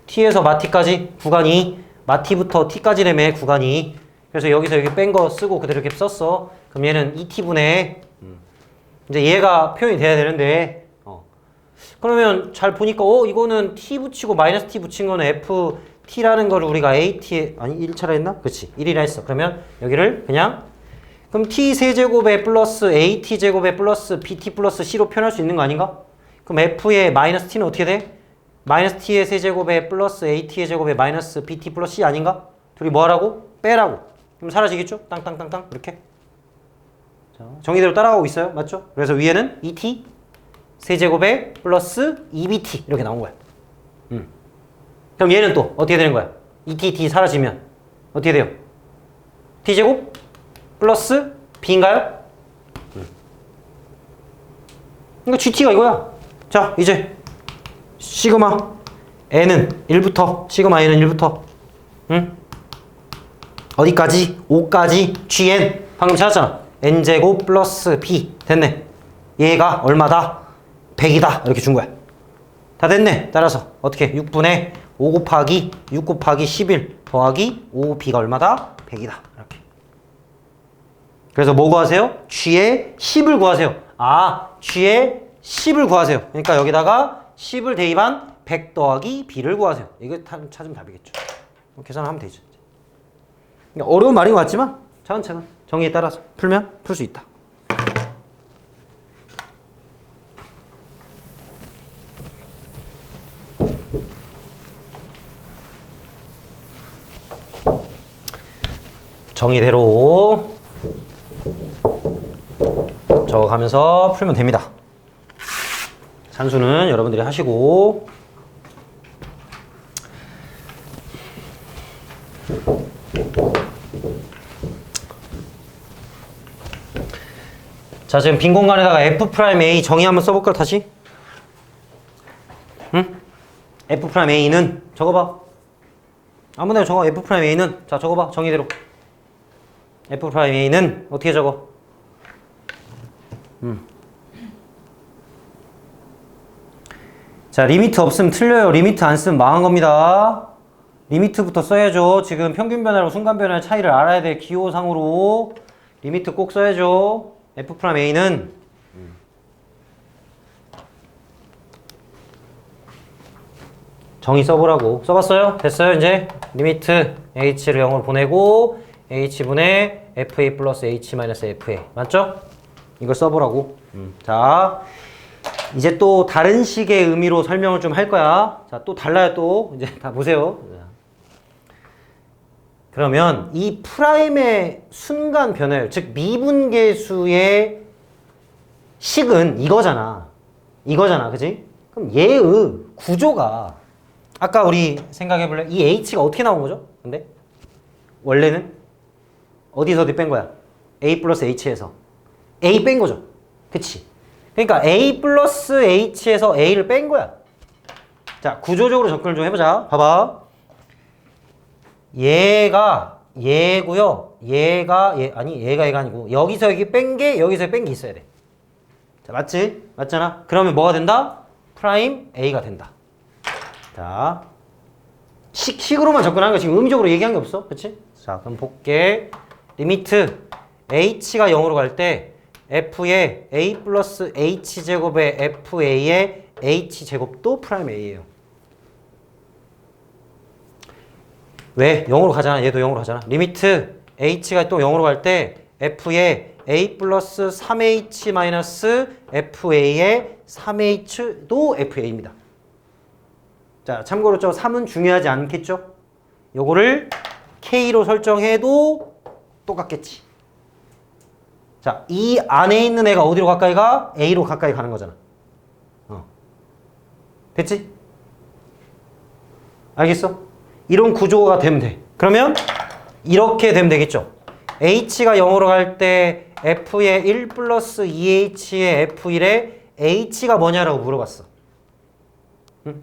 [SPEAKER 1] t에서 마t까지 구간이 마t부터 t까지라며 구간이. 그래서 여기서 여기 뺀 거 쓰고 그대로 이렇게 썼어. 그럼 얘는 2t분의 이제 얘가 표현이 돼야 되는데 그러면 잘 보니까 이거는 t 붙이고 마이너스 t 붙인 거는 ft라는 거를 우리가 at에 아니 1차라 했나? 그렇지. 1이라 했어. 그러면 여기를 그냥 그럼 t 세제곱에 플러스 at 제곱에 플러스 bt 플러스 c로 표현할 수 있는 거 아닌가? 그럼 f의 마이너스 t는 어떻게 돼? 마이너스 t의 세제곱에 플러스 at의 제곱에 마이너스 bt 플러스 c 아닌가? 둘이 뭐 하라고? 빼라고. 그럼 사라지겠죠? 땅땅땅땅 이렇게. 자, 정의대로 따라가고 있어요. 맞죠? 그래서 위에는 et 세제곱에 플러스 2bt 이렇게 나온 거야. 그럼 얘는 또 어떻게 되는 거야? et 사라지면 어떻게 돼요? t제곱 플러스 b인가요? 그러니까 gt가 이거야. 자, 이제 시그마 n은 1부터 시그마 n은 1부터 어디까지? 5까지 gn 방금 찾았잖아. n제곱 플러스 b 됐네. 얘가 얼마다? 100이다 이렇게 준 거야. 다 됐네. 따라서 어떻게? 6분의 5 곱하기 6 곱하기 11 더하기 5b가 얼마다? 100이다 이렇게. 그래서 뭐 구하세요? g의 10을 구하세요. 아, g의 10을 구하세요. 그러니까 여기다가 10을 대입한 100 더하기 b를 구하세요. 이거 찾으면 답이겠죠. 계산하면 되죠. 그러니까 어려운 말인 것 같지만 차근차근 정의에 따라서 풀면 풀 수 있다. 정의대로 적어가면서 풀면 됩니다. 산수는 여러분들이 하시고 자, 지금 빈 공간에다가 F'A 정의 한번 써볼까 다시? 응? F'A는 적어봐. 아무데나 적어. F'A는 자 적어봐 정의대로. F'A는 어떻게 적어? 자, 리미트 없으면 틀려요. 리미트 안 쓰면 망한 겁니다. 리미트부터 써야죠. 지금 평균 변화랑 순간 변화의 차이를 알아야 돼. 기호상으로 리미트 꼭 써야죠. F'A는 정의 써보라고. 써봤어요? 됐어요 이제? 리미트 h를 0으로 보내고 h분의 fa 플러스 h 마이너스 fa 맞죠? 이걸 써보라고. 자, 이제 또 다른 식의 의미로 설명을 좀 할 거야. 자, 또 달라요. 또 이제 다 보세요. 그러면 이 프라임의 순간 변화율, 즉 미분계수의 식은 이거잖아. 이거잖아. 그지? 그럼 얘의 구조가 아까 우리 생각해볼래? 이 h가 어떻게 나온 거죠? 근데 원래는 어디서 어디 뺀 거야? a 플러스 h에서 a 뺀 거죠. 그치? 그러니까 a 플러스 h에서 a를 뺀 거야. 자, 구조적으로 접근을 좀 해보자. 봐봐. 얘가 얘고요. 얘가 얘가 아니고 여기서 여기 뺀 게 여기서 뺀 게 있어야 돼. 자, 맞지? 맞잖아. 그러면 뭐가 된다? 프라임 a가 된다. 자, 식으로만 접근하는 거 지금 의미적으로 얘기한 게 없어. 그치? 자, 그럼 볼게. 리미트 h가 0으로 갈 때 f의 a 플러스 h제곱의 fa의 h제곱도 프라임 a예요. 왜? 0으로 가잖아. 얘도 0으로 가잖아. 리미트 h가 또 0으로 갈 때 f의 a 플러스 3h 마이너스 fa의 3h도 fa입니다. 자, 참고로 저 3은 중요하지 않겠죠? 요거를 k로 설정해도 똑같겠지. 자, 이 안에 있는 애가 어디로 가까이 가? a로 가까이 가는 거잖아. 됐지? 알겠어? 이런 구조가 되면 돼. 그러면 이렇게 되면 되겠죠. h가 0으로 갈 때 f의 1 플러스 2h의 f1에 h가 뭐냐라고 물어봤어.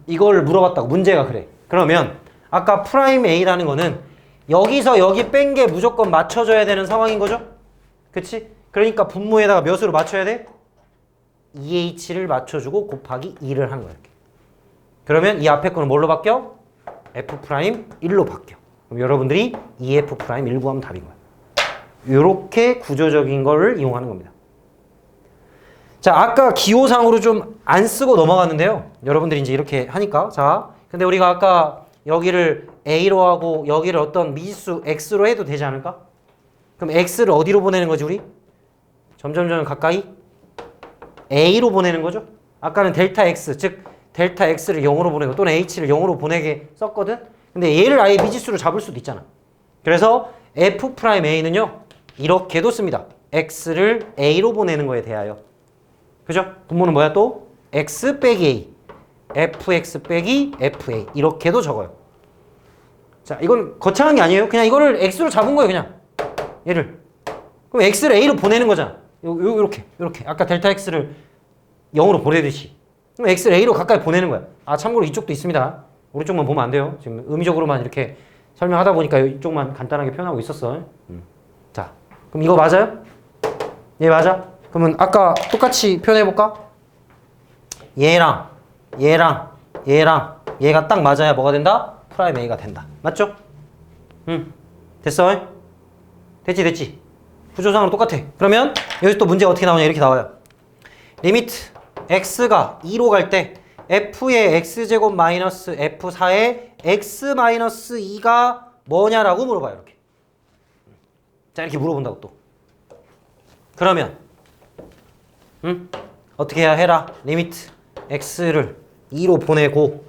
[SPEAKER 1] 이걸 물어봤다고. 문제가 그래. 그러면 아까 프라임 a라는 거는 여기서 여기 뺀 게 무조건 맞춰줘야 되는 상황인 거죠? 그치? 그러니까 분모에다가 몇으로 맞춰야 돼? 2h를 맞춰주고 곱하기 2를 하는 거야. 이렇게. 그러면 이 앞에 거는 뭘로 바뀌어? f'1로 바뀌어. 그럼 여러분들이 2f'1 구하면 답인 거야. 이렇게 구조적인 거를 이용하는 겁니다. 자, 아까 기호상으로 좀 안 쓰고 넘어갔는데요. 여러분들이 이제 이렇게 하니까. 자, 근데 우리가 아까 여기를 a로 하고 여기를 어떤 미지수 x로 해도 되지 않을까? 그럼 x를 어디로 보내는 거지 우리? 점점 가까이 a로 보내는 거죠. 아까는 델타 x, 즉 델타 x를 0으로 보내고 또는 h를 0으로 보내게 썼거든. 근데 얘를 아예 미지수로 잡을 수도 있잖아. 그래서 f'a는요 이렇게도 씁니다. x를 a로 보내는 거에 대하여. 그죠? 분모는 뭐야 또? x 빼기 a, fx 빼기 fa 이렇게도 적어요. 자, 이건 거창한 게 아니에요. 그냥 이거를 x로 잡은 거예요, 그냥. 얘를. 그럼 x를 a로 보내는 거잖아. 요렇게. 아까 델타 x를 0으로 보내듯이. 그럼 x를 a로 가까이 보내는 거야. 아, 참고로 이쪽도 있습니다. 오른쪽만 보면 안 돼요. 지금 의미적으로만 이렇게 설명하다 보니까 이쪽만 간단하게 표현하고 있었어. 자, 그럼 이거 맞아요? 얘 맞아? 그러면 아까 똑같이 표현해볼까? 얘랑 얘가 딱 맞아야 뭐가 된다? 프라임 A가 된다. 맞죠? 됐어? 됐지? 구조상으로 똑같아. 그러면 여기서 또 문제가 어떻게 나오냐 이렇게 나와요. 리미트 x가 2로 갈 때 f의 x제곱 마이너스 f4의 x 마이너스 2가 뭐냐라고 물어봐요. 이렇게. 자, 이렇게 물어본다고 또. 그러면 어떻게 해야 해라. 리미트 x를 2로 보내고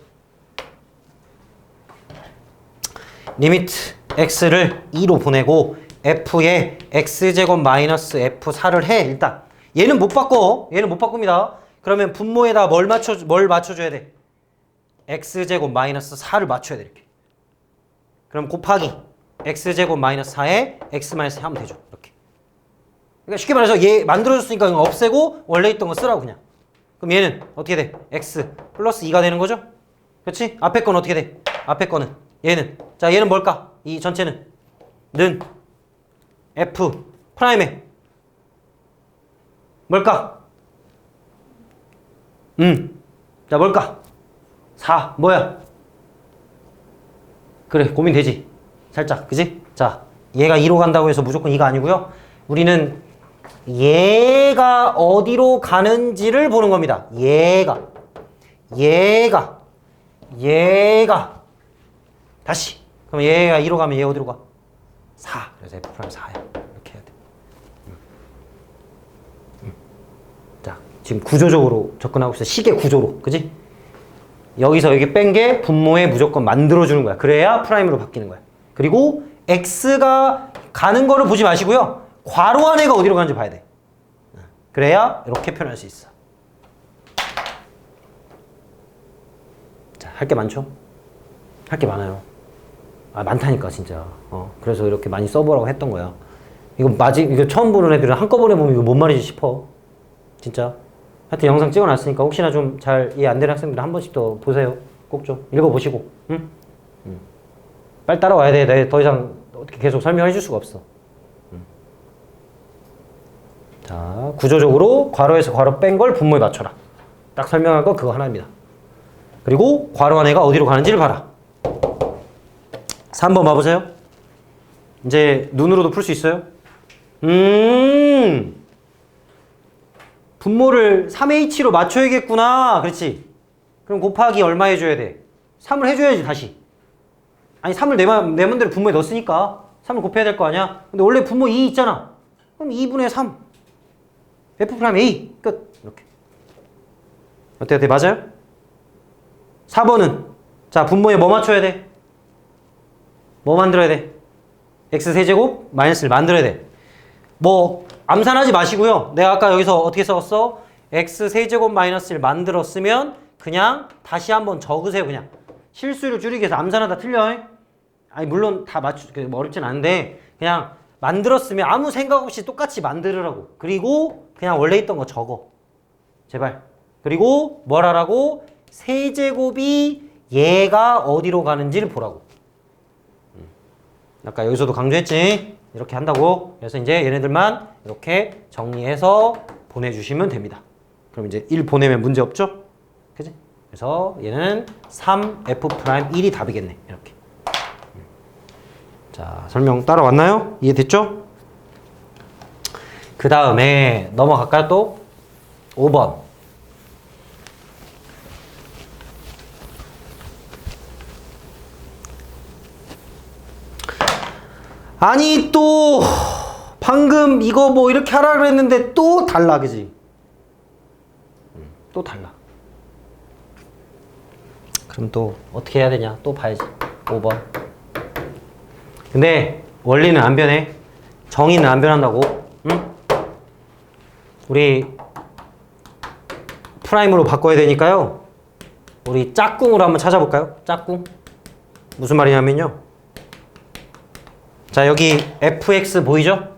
[SPEAKER 1] 리미트 x를 2로 보내고 f의 x제곱 마이너스 f4를 해. 일단 얘는 못 바꿔. 얘는 못 바꿉니다. 그러면 분모에다 뭘 맞춰줘야 돼? x제곱 마이너스 4를 맞춰야 돼. 이렇게. 그럼 곱하기 x제곱 마이너스 4에 x 마이너스 4 하면 되죠. 이렇게. 그러니까 쉽게 말해서 얘 만들어줬으니까 그냥 없애고 원래 있던 거 쓰라고 그냥. 그럼 얘는 어떻게 돼? x 플러스 2가 되는 거죠? 그렇지? 앞에 건 어떻게 돼? 앞에 거는 얘는 자 얘는 뭘까? 이 전체는 는 f 프라임에 뭘까? 자 뭘까? 4 뭐야? 그래 고민되지? 살짝 그지? 자 얘가 2로 간다고 해서 무조건 2가 아니고요. 우리는 얘가 어디로 가는지를 보는 겁니다. 얘가 다시 그럼 얘가 2로 가면 얘 어디로 가? 4 그래서 f 프라임 4야. 이렇게 해야 돼. 자 지금 구조적으로 접근하고 있어. 시계 구조로 그지? 여기서 여기 뺀 게 분모에 무조건 만들어주는 거야. 그래야 프라임으로 바뀌는 거야. 그리고 x가 가는 거를 보지 마시고요. 괄호 안에가 어디로 가는지 봐야 돼. 그래야 이렇게 표현할 수 있어. 자, 할 게 많죠? 할 게 많아요. 아, 많다니까, 진짜. 그래서 이렇게 많이 써보라고 했던 거야. 이거 처음 보는 애들은 한꺼번에 보면 이거 뭔 말인지 싶어. 진짜. 하여튼 영상 찍어놨으니까 혹시나 좀 잘 이해 안 되는 학생들 한 번씩 더 보세요. 꼭 좀 읽어보시고. 응? 빨리 따라와야 돼. 내가 더 이상 어떻게 계속 설명해 줄 수가 없어. 자, 구조적으로 괄호에서 괄호 뺀 걸 분모에 맞춰라. 딱 설명할 거 그거 하나입니다. 그리고 괄호 안에가 어디로 가는지를 봐라. 3번 봐보세요. 이제 눈으로도 풀 수 있어요? 분모를 3h로 맞춰야겠구나. 그렇지? 그럼 곱하기 얼마 해줘야 돼? 3을 해줘야지 다시. 아니 3을 내 맘대로 분모에 넣었으니까 3을 곱해야 될 거 아니야? 근데 원래 분모 2 있잖아. 그럼 2분의 3 F'A 끝. 이렇게. 어때? 맞아요? 4번은 자 분모에 뭐 맞춰야 돼? 뭐 만들어야 돼? X세제곱 마이너스를 만들어야 돼. 뭐 암산하지 마시고요. 내가 아까 여기서 어떻게 써왔어? X세제곱 마이너스를 만들었으면 그냥 다시 한번 적으세요. 그냥 실수를 줄이기 위해서 암산하다 틀려. 아니 물론 다 어렵진 않은데 그냥 만들었으면 아무 생각 없이 똑같이 만들으라고. 그리고 그냥 원래 있던 거 적어. 제발. 그리고 뭘 하라고? 세제곱이 얘가 어디로 가는지를 보라고. 아까 여기서도 강조했지? 이렇게 한다고. 그래서 이제 얘네들만 이렇게 정리해서 보내주시면 됩니다. 그럼 이제 1 보내면 문제 없죠? 그지? 그래서 얘는 3F'1이 답이겠네. 이렇게. 자, 설명 따라왔나요? 이해됐죠? 그 다음에 넘어갈까요 또? 5번. 아니 또 방금 이거 뭐 이렇게 하라 그랬는데 또 달라, 그지? 또 달라. 그럼 또 어떻게 해야 되냐? 또 봐야지. 5번. 근데 원리는 안 변해. 정의는 안 변한다고. 응? 우리 프라임으로 바꿔야 되니까요. 우리 짝꿍으로 한번 찾아볼까요? 짝꿍. 무슨 말이냐면요. 자, 여기 fx 보이죠?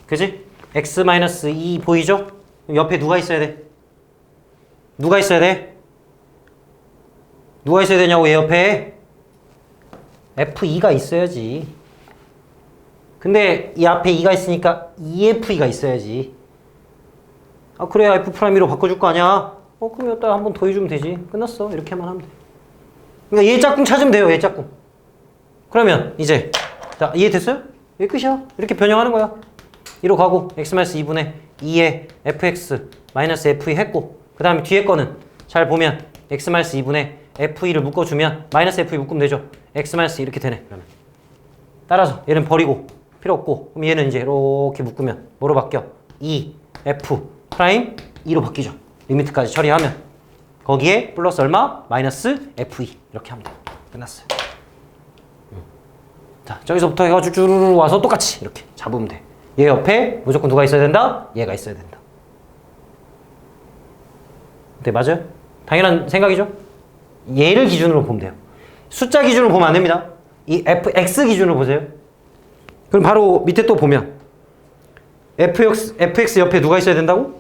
[SPEAKER 1] 그지? x-2 보이죠? 옆에 누가 있어야 돼? 누가 있어야 돼? 누가 있어야 되냐고, 얘 옆에? f2가 있어야지. 근데 이 앞에 2가 있으니까 EF2가 있어야지. 아, 그래야 f'2로 바꿔줄 거 아니야? 그럼 여기다 한 번 더해주면 되지. 끝났어. 이렇게만 하면 돼. 그러니까 얘 짝꿍 찾으면 돼요, 얘 짝꿍. 그러면 이제 자, 이해됐어요? 여기 끝이야. 이렇게 변형하는 거야. 1로 가고 x-2분의 2에 fx-f2 했고, 그 다음에 뒤에 거는 잘 보면 x-2분의 f2를 묶어주면 마이너스 f2 묶으면 되죠. x- 이렇게 되네. 그러면 따라서 얘는 버리고 필요 없고, 그럼 얘는 이제 이렇게 묶으면 뭐로 바뀌어? 2 f 프라임 2로 바뀌죠. 리미트까지 처리하면 거기에 플러스 얼마? 마이너스 f2 이렇게 하면 돼. 끝났어요. 자, 저기서부터 해가지고 쭈르르 와서 똑같이 이렇게 잡으면 돼. 얘 옆에 무조건 누가 있어야 된다? 얘가 있어야 된다. 네, 맞아요? 당연한 생각이죠? 얘를 기준으로 보면 돼요. 숫자 기준으로 보면 안 됩니다. 이 fx 기준으로 보세요. 그럼 바로 밑에 또 보면 fx 옆에 누가 있어야 된다고?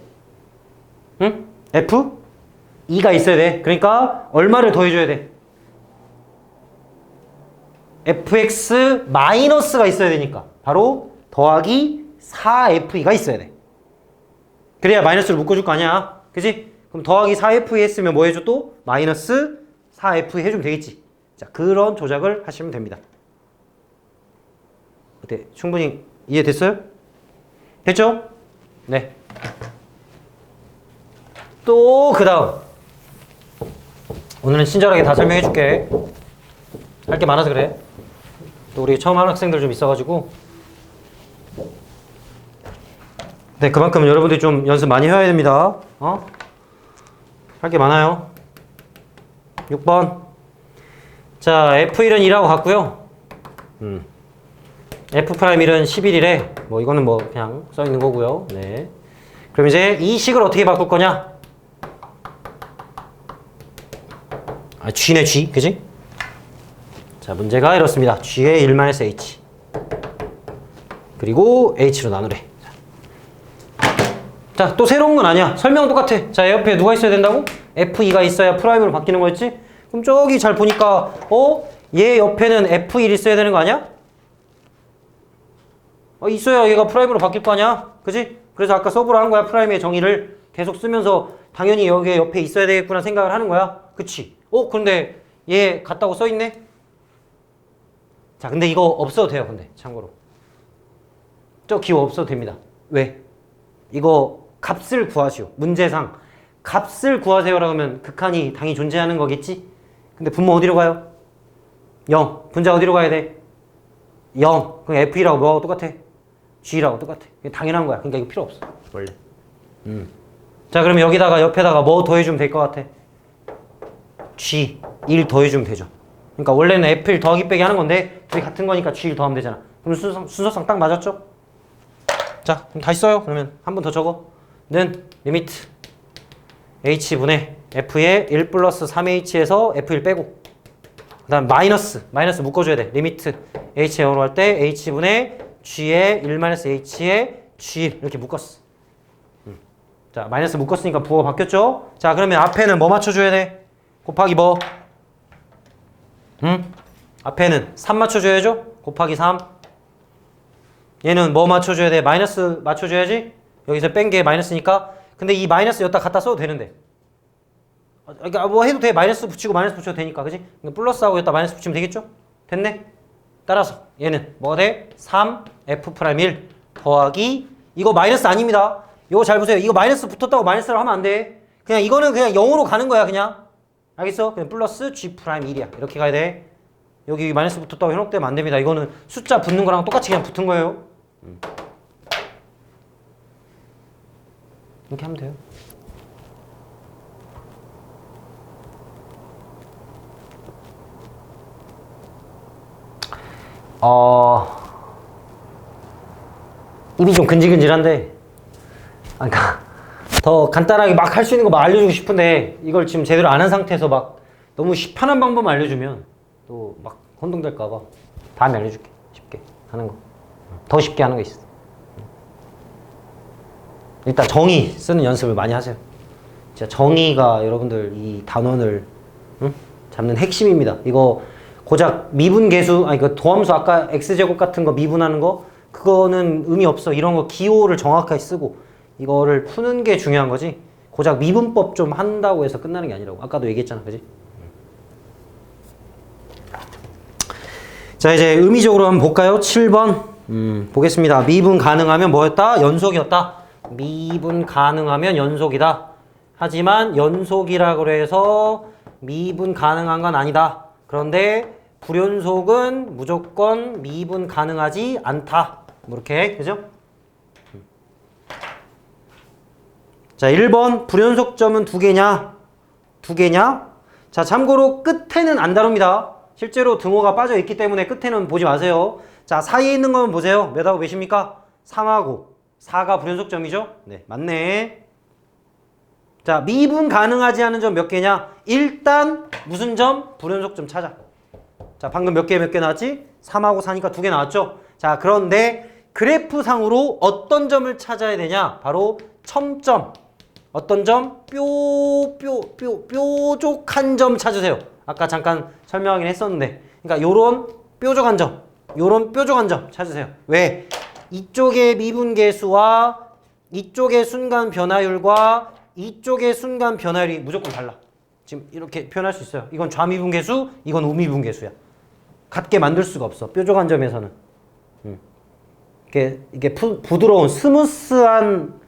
[SPEAKER 1] 응? f2가 있어야 돼. 그러니까 얼마를 더해줘야 돼? fx 마이너스가 있어야 되니까 바로 더하기 4f2가 있어야 돼. 그래야 마이너스를 묶어줄 거 아니야. 그치? 그럼 더하기 4f2 했으면 뭐 해줘 또? 마이너스 4f2 해주면 되겠지. 자, 그런 조작을 하시면 됩니다. 어때? 충분히 이해됐어요? 됐죠? 네. 또 그 다음 오늘은 친절하게 다 설명해 줄게. 할 게 많아서 그래. 또 우리 처음 하는 학생들 좀 있어가지고. 네, 그만큼 여러분들이 좀 연습 많이 해야 됩니다. 할 게 많아요. 6번. 자, F1은 2라고 갔고요. F'1은 11이래. 뭐 이거는 뭐 그냥 써 있는 거고요. 네. 그럼 이제 이 식을 어떻게 바꿀 거냐? 아, G네, G. 그지? 자, 문제가 이렇습니다. G의 1-H. 그리고 H로 나누래. 자, 또 새로운 건 아니야. 설명은 똑같아. 자, 옆에 누가 있어야 된다고? F2가 있어야 프라임으로 바뀌는 거였지? 그럼 저기 잘 보니까 얘 옆에는 F1 있어야 되는 거 아니야? 있어야 얘가 프라임으로 바뀔 거 아니야? 그지? 그래서 아까 서브로 한 거야. 프라임의 정의를 계속 쓰면서 당연히 여기 옆에 있어야 되겠구나 생각을 하는 거야. 그치? 근데 얘 같다고 써있네? 자, 근데 이거 없어도 돼요. 근데 참고로 저 기호 없어도 됩니다. 왜? 이거 값을 구하시오. 문제상 값을 구하세요라고 하면 극한이 당연히 존재하는 거겠지? 근데 분모 어디로 가요? 0. 분자 어디로 가야 돼? 0. 그럼 F2라고 뭐하고 똑같아? G라고 똑같아. 당연한 거야. 그러니까 이거 필요 없어. 원래. 자, 그러면 여기다가 옆에다가 뭐 더해주면 될 것 같아? G. 1 더해주면 되죠. 그러니까 원래는 F1 더하기 빼기 하는 건데 둘이 같은 거니까 G1 더하면 되잖아. 그럼 순서상 딱 맞았죠? 자, 그럼 다시 써요. 그러면 한 번 더 적어. 는 리미트 H분의 F의 1 플러스 3H에서 F1 빼고, 그 다음 마이너스 묶어줘야 돼. 리미트 H에 0으로 할 때 H분의 G의 1-H의 G 이렇게 묶었어. 자, 마이너스 묶었으니까 부호가 바뀌었죠? 자, 그러면 앞에는 뭐 맞춰줘야 돼? 곱하기 뭐? 앞에는 3 맞춰줘야죠? 곱하기 3. 얘는 뭐 맞춰줘야 돼? 마이너스 맞춰줘야지? 여기서 뺀 게 마이너스니까. 근데 이 마이너스 여기다 갖다 써도 되는데. 그러니까 뭐 해도 돼. 마이너스 붙이고 마이너스 붙여도 되니까. 그지? 플러스하고 여기다 마이너스 붙이면 되겠죠? 됐네? 따라서 얘는 뭐 돼? 3F'1 더하기, 이거 마이너스 아닙니다. 이거 잘 보세요. 이거 마이너스 붙었다고 마이너스를 하면 안 돼. 그냥 이거는 그냥 0으로 가는 거야. 그냥. 알겠어? 그냥 플러스 G'1이야. 이렇게 가야 돼. 여기 마이너스 붙었다고 현혹되면 안 됩니다. 이거는 숫자 붙는 거랑 똑같이 그냥 붙은 거예요. 이렇게 하면 돼요. 입이 좀 근질근질한데, 그러니까 더 간단하게 막 할 수 있는 거 막 알려주고 싶은데 이걸 지금 제대로 안 한 상태에서 막 너무 편한 방법 알려주면 또 막 혼동될까봐 다음에 알려줄게. 쉽게 하는 거. 더 쉽게 하는 거 있어. 일단 정의 쓰는 연습을 많이 하세요. 진짜 정의가 여러분들 이 단원을 잡는 핵심입니다. 이거 고작 미분계수, 아니 그 도함수 아까 x제곱 같은 거 미분하는 거 그거는 의미 없어. 이런 거 기호를 정확하게 쓰고 이거를 푸는 게 중요한 거지. 고작 미분법 좀 한다고 해서 끝나는 게 아니라고. 아까도 얘기했잖아, 그지? 자, 이제 의미적으로 한번 볼까요? 7번 보겠습니다. 미분 가능하면 뭐였다? 연속이었다. 미분 가능하면 연속이다. 하지만 연속이라고 해서 미분 가능한 건 아니다. 그런데 불연속은 무조건 미분 가능하지 않다. 뭐 이렇게, 그죠? 자, 1번 불연속점은 두 개냐? 두 개냐? 자, 참고로 끝에는 안 다룹니다. 실제로 등호가 빠져 있기 때문에 끝에는 보지 마세요. 자, 사이에 있는 거만 보세요. 몇하고 몇입니까? 3하고 4가 불연속점이죠? 네, 맞네. 자, 미분 가능하지 않은 점 몇 개냐? 일단 무슨 점? 불연속점 찾아. 자, 방금 몇 개 나왔지? 3하고 4니까 두 개 나왔죠? 자, 그런데 그래프상으로 어떤 점을 찾아야 되냐? 바로 첨점. 어떤 점? 뾰족한 점 찾으세요. 아까 잠깐 설명하긴 했었는데. 그러니까 요런 뾰족한 점, 요런 뾰족한 점 찾으세요. 왜? 이쪽의 미분계수와 이쪽의 순간 변화율과 이쪽의 순간 변화율이 무조건 달라. 지금 이렇게 표현할 수 있어요. 이건 좌미분계수, 이건 우미분계수야. 같게 만들 수가 없어. 뾰족한 점에서는. 이게 부드러운 스무스한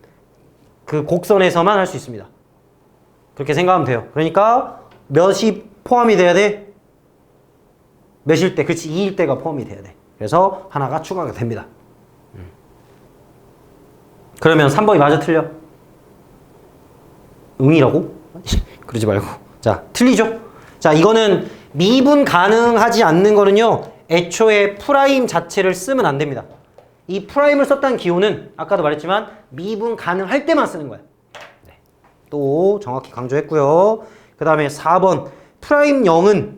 [SPEAKER 1] 그 곡선에서만 할 수 있습니다. 그렇게 생각하면 돼요. 그러니까 몇이 포함이 돼야 돼? 몇일 때? 그렇지, 2일 때가 포함이 돼야 돼. 그래서 하나가 추가가 됩니다. 그러면 3번이 맞아 틀려? 응이라고? 그러지 말고. 자, 틀리죠? 자, 이거는 미분 가능하지 않는 거는요, 애초에 프라임 자체를 쓰면 안 됩니다. 이 프라임을 썼다는 기호는 아까도 말했지만 미분 가능할 때만 쓰는 거야. 네. 또 정확히 강조했고요. 그 다음에 4번 프라임 0은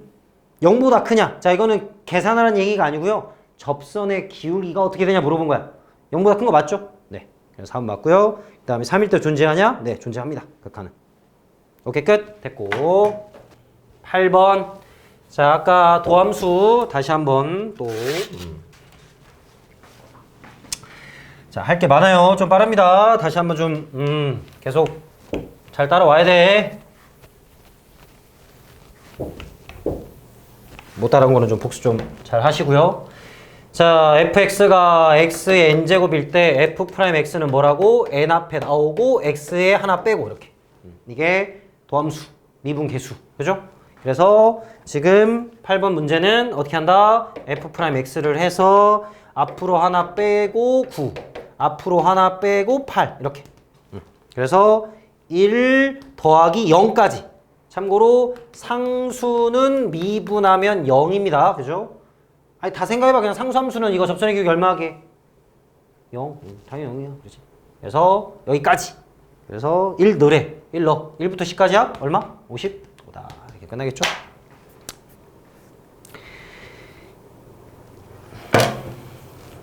[SPEAKER 1] 0보다 크냐? 자, 이거는 계산하라는 얘기가 아니고요. 접선의 기울기가 어떻게 되냐 물어본 거야. 0보다 큰 거 맞죠? 네. 그래서 4번 맞고요. 그 다음에 3일 때 존재하냐? 네, 존재합니다. 극한은. 오케이, 끝. 됐고. 8번. 자, 아까 도함수 다시 한번 또. 자, 할 게 많아요. 좀 빠릅니다. 다시 한번 좀, 계속 잘 따라와야 돼. 못 따라온 거는 좀 복수 좀 잘 하시고요. 자, fx가 x의 n제곱일 때 f'x는 뭐라고? n 앞에 나오고 x에 하나 빼고 이렇게. 이게 도함수, 미분계수. 그죠? 그래서 지금 8번 문제는 어떻게 한다? f'x를 해서 앞으로 하나 빼고 9, 앞으로 하나 빼고 8 이렇게. 그래서 1 더하기 0까지. 참고로 상수는 미분하면 0입니다. 그죠? 아니, 다 생각해봐. 그냥 상수함수는 이거 접선의 기울기 얼마 하게? 0. 당연히 0이야. 그렇지? 그래서 여기까지. 그래서 1 넣으래. 1 넣어. 1부터 10까지야? 얼마? 50? 다 이렇게 끝나겠죠?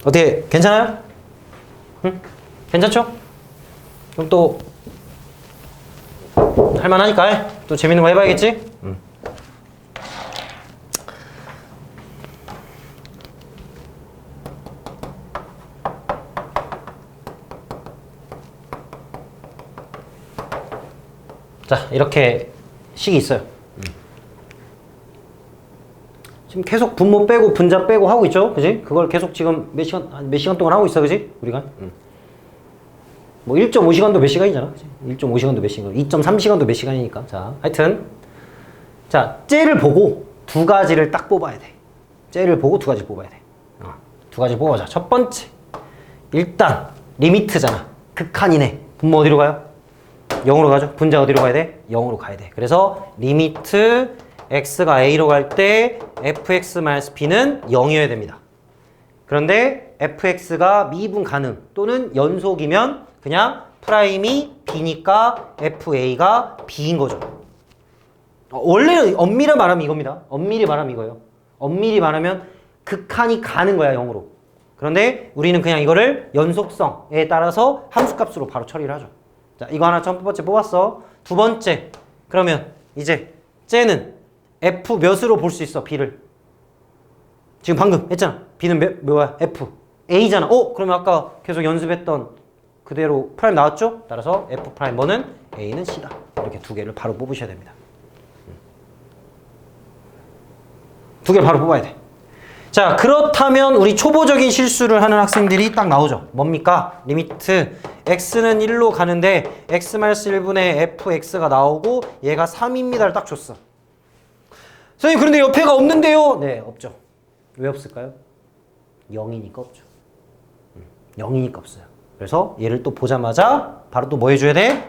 [SPEAKER 1] 어떻게 괜찮아요? 응? 괜찮죠? 그럼 또 할만하니까 또 재밌는 거 해봐야겠지? 자, 이렇게 식이 있어요. 지금 계속 분모 빼고 분자 빼고 하고 있죠? 그지? 그걸 계속 지금 몇 시간 동안 하고 있어. 그지? 우리가? 뭐 1.5시간도 몇 시간이잖아. 그지? 1.5시간도 몇 시간, 2.3시간도 몇 시간이니까. 자, 하여튼. 자, 쟤를 보고 두 가지를 딱 뽑아야 돼. 쟤를 보고 두 가지 뽑아야 돼. 두 가지 뽑아자. 첫 번째. 일단, 리미트잖아. 극한이네. 분모 어디로 가요? 0으로 가죠. 분자 어디로 가야 돼? 0으로 가야 돼. 그래서 리미트 x가 a로 갈 때 fx-b는 0이어야 됩니다. 그런데 fx가 미분 가능 또는 연속이면 그냥 프라임이 b니까 fa가 b인 거죠. 원래 엄밀히 말하면 이겁니다. 엄밀히 말하면 이거예요. 엄밀히 말하면 극한이 가는 거야 0으로. 그런데 우리는 그냥 이거를 연속성에 따라서 함수값으로 바로 처리를 하죠. 자, 이거 하나 첫 번째 뽑았어. 두 번째, 그러면 이제 쟤는 f 몇으로 볼 수 있어? b를. 지금 방금 했잖아. b는 뭐야? f. a잖아. 그러면 아까 계속 연습했던 그대로 프라임 나왔죠? 따라서 f 프라임 뭐는 a는 c다. 이렇게 두 개를 바로 뽑으셔야 됩니다. 두 개를 바로 뽑아야 돼. 자, 그렇다면 우리 초보적인 실수를 하는 학생들이 딱 나오죠. 뭡니까? 리미트 x는 1로 가는데 x-1분의 fx가 나오고 얘가 3입니다를 딱 줬어. 선생님 그런데 옆에가 없는데요? 네, 없죠. 왜 없을까요? 0이니까 없죠. 0이니까 없어요. 그래서 얘를 또 보자마자 바로 또 뭐 해줘야 돼?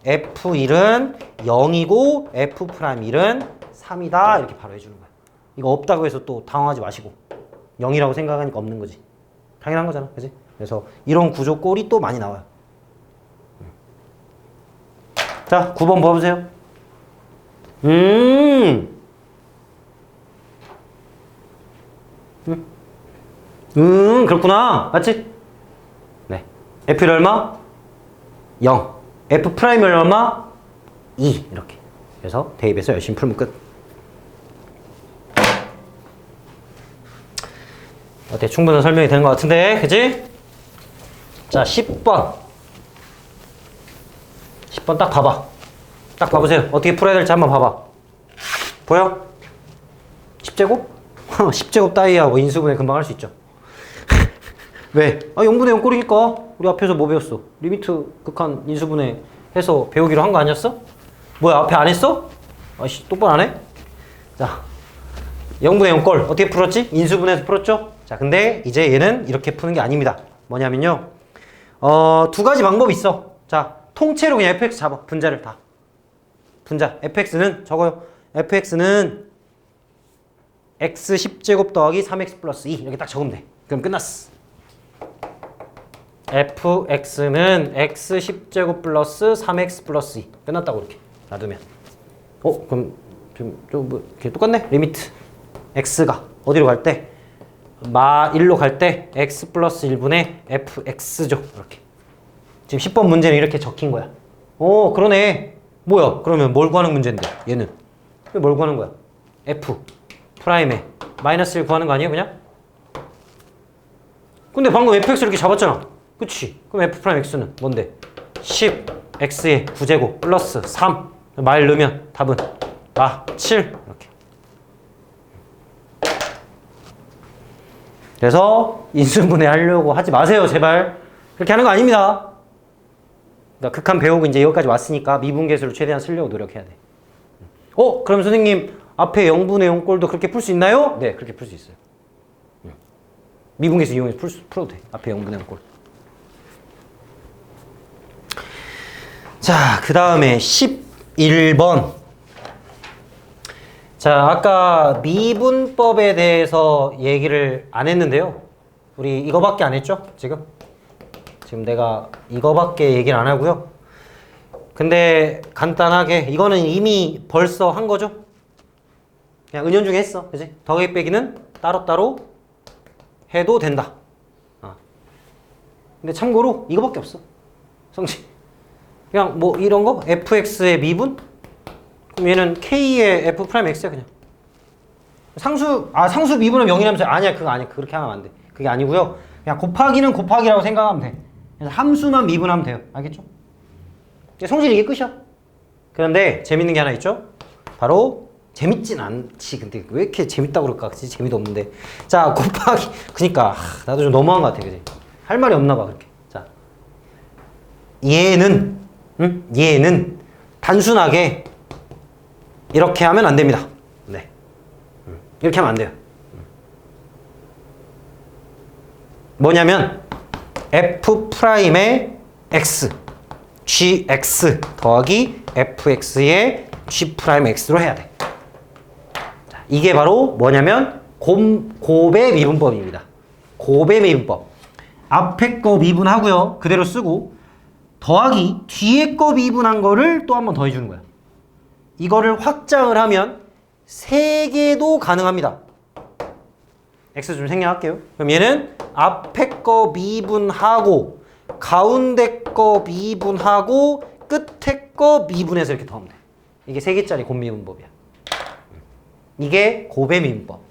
[SPEAKER 1] f1은 0이고 f'1은 3이다 이렇게 바로 해주는 거야. 이거 없다고 해서 또 당황하지 마시고 0이라고 생각하니까 없는 거지. 당연한 거잖아. 그지? 그래서 이런 구조 꼴이 또 많이 나와요. 자, 9번 봐보세요. 그렇구나. 맞지? 네. F를 얼마? 0. F 프라임을 얼마? 2. 이렇게. 그래서 대입해서 열심히 풀면 끝. 어때? 충분한 설명이 되는 것 같은데, 그치? 자, 10번. 10번 딱 봐봐. 딱 봐보세요. 어떻게 풀어야 될지 한번 봐봐. 보여? 10제곱? 10제곱 따위야. 뭐 인수분해 금방 할 수 있죠. 왜? 0분의 0 꼴이니까. 우리 앞에서 뭐 배웠어? 리미트 극한 인수분해 해서 배우기로 한 거 아니었어? 뭐야, 앞에 안 했어? 아이씨, 똑바로 안 해? 자, 0분의 0 꼴 어떻게 풀었지? 인수분해해서 풀었죠? 자, 근데 이제 얘는 이렇게 푸는 게 아닙니다. 뭐냐면요. 두 가지 방법이 있어. 자, 통째로 그냥 fx 잡아. 분자를 다. 분자. fx는 적어요. fx는 x 10제곱 더하기 3x 플러스 2 이렇게 딱 적으면 돼. 그럼 끝났어. fx는 x 10제곱 플러스 3x 플러스 2 끝났다고 이렇게 놔두면. 그럼 좀 뭐 이렇게 똑같네. 리미트 x가 어디로 갈 때? 1로 갈 때 x 플러스 1분의 fx죠. 이렇게. 지금 10번 문제는 이렇게 적힌 거야. 그러네. 뭐야? 그러면 뭘 구하는 문제인데? 얘는. 뭘 구하는 거야? f 프라임에 마이너스 1 구하는 거 아니에요? 그냥? 근데 방금 fx 이렇게 잡았잖아. 그치? 그럼 f 프라임 x는 뭔데? 10x의 9제곱 플러스 3 마일 넣으면 답은 7 이렇게. 그래서 인수분해 하려고 하지 마세요, 제발. 그렇게 하는 거 아닙니다. 그러니까 극한 배우고 이제 여기까지 왔으니까 미분계수를 최대한 쓰려고 노력해야 돼. 그럼 선생님 앞에 0분의 0 꼴도 그렇게 풀 수 있나요? 네, 그렇게 풀 수 있어요. 미분계수 이용해서 풀어도 돼. 앞에 0분의 0 꼴. 자, 그 다음에 11번. 자, 아까 미분법에 대해서 얘기를 안 했는데요. 우리 이거밖에 안 했죠? 지금 내가 이거밖에 얘기를 안 하고요. 근데 간단하게 이거는 이미 벌써 한 거죠? 그냥 은연중에 했어. 그지? 더하기 빼기는 따로따로 해도 된다. 근데 참고로 이거밖에 없어. 성질. 그냥 뭐 이런 거? fx의 미분? 그럼 얘는 k의 f 프라임 x야 그냥. 상수 미분은 0이라면서 아니야 그거 아니야. 그렇게 하면 안 돼. 그게 아니고요. 그냥 곱하기는 곱하기라고 생각하면 돼. 그래서 함수만 미분하면 돼요. 알겠죠? 성질이 이게 끝이야. 그런데 재밌는 게 하나 있죠? 바로 재밌진 않지. 근데 왜 이렇게 재밌다고 그럴까? 진짜 재미도 없는데. 자, 곱하기. 그니까 나도 좀 너무한 것 같아. 그지? 할 말이 없나 봐 그렇게. 자, 얘는 단순하게 이렇게 하면 안 됩니다. 네. 이렇게 하면 안 돼요. 뭐냐면 f 프라임의 x gx 더하기 fx의 g'x로 해야 돼. 자, 이게 바로 뭐냐면 곱의 미분법입니다. 곱의 미분법. 앞에 거 미분하고요. 그대로 쓰고 더하기 뒤에 거 미분한 거를 또 한 번 더해주는 거야. 이거를 확장을 하면 3개도 가능합니다. x 좀 생략할게요. 그럼 얘는 앞에 거 미분하고 가운데 거 미분하고 끝에 거 미분해서 이렇게 더하면 돼. 이게 3개짜리 곱미분법이야. 이게 곱의 미분법.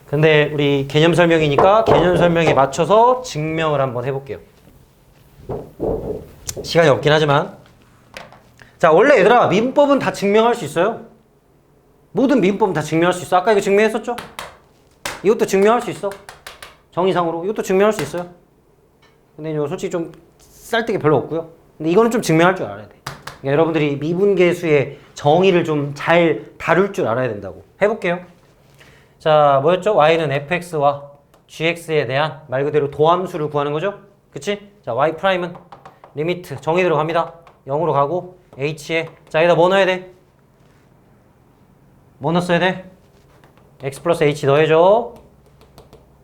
[SPEAKER 1] 근데 우리 개념 설명이니까 개념 설명에 맞춰서 증명을 한번 해볼게요. 시간이 없긴 하지만 자, 원래 얘들아 미분법은 다 증명할 수 있어요. 모든 미분법은 다 증명할 수 있어. 아까 이거 증명했었죠? 이것도 증명할 수 있어. 정의상으로 이것도 증명할 수 있어요. 근데 이거 솔직히 좀 쌀데기 별로 없고요. 근데 이거는 좀 증명할 줄 알아야 돼. 그러니까 여러분들이 미분계수의 정의를 좀 잘 다룰 줄 알아야 된다고. 해볼게요. 자, 뭐였죠? y는 fx와 gx에 대한 말 그대로 도함수를 구하는 거죠? 그치? 자, y''은 리미트 정의 들어갑니다. 0으로 가고 h에 자, 여기다 뭐 넣어야 돼? 뭐 넣었어야 돼? x 플러스 h 넣어야죠.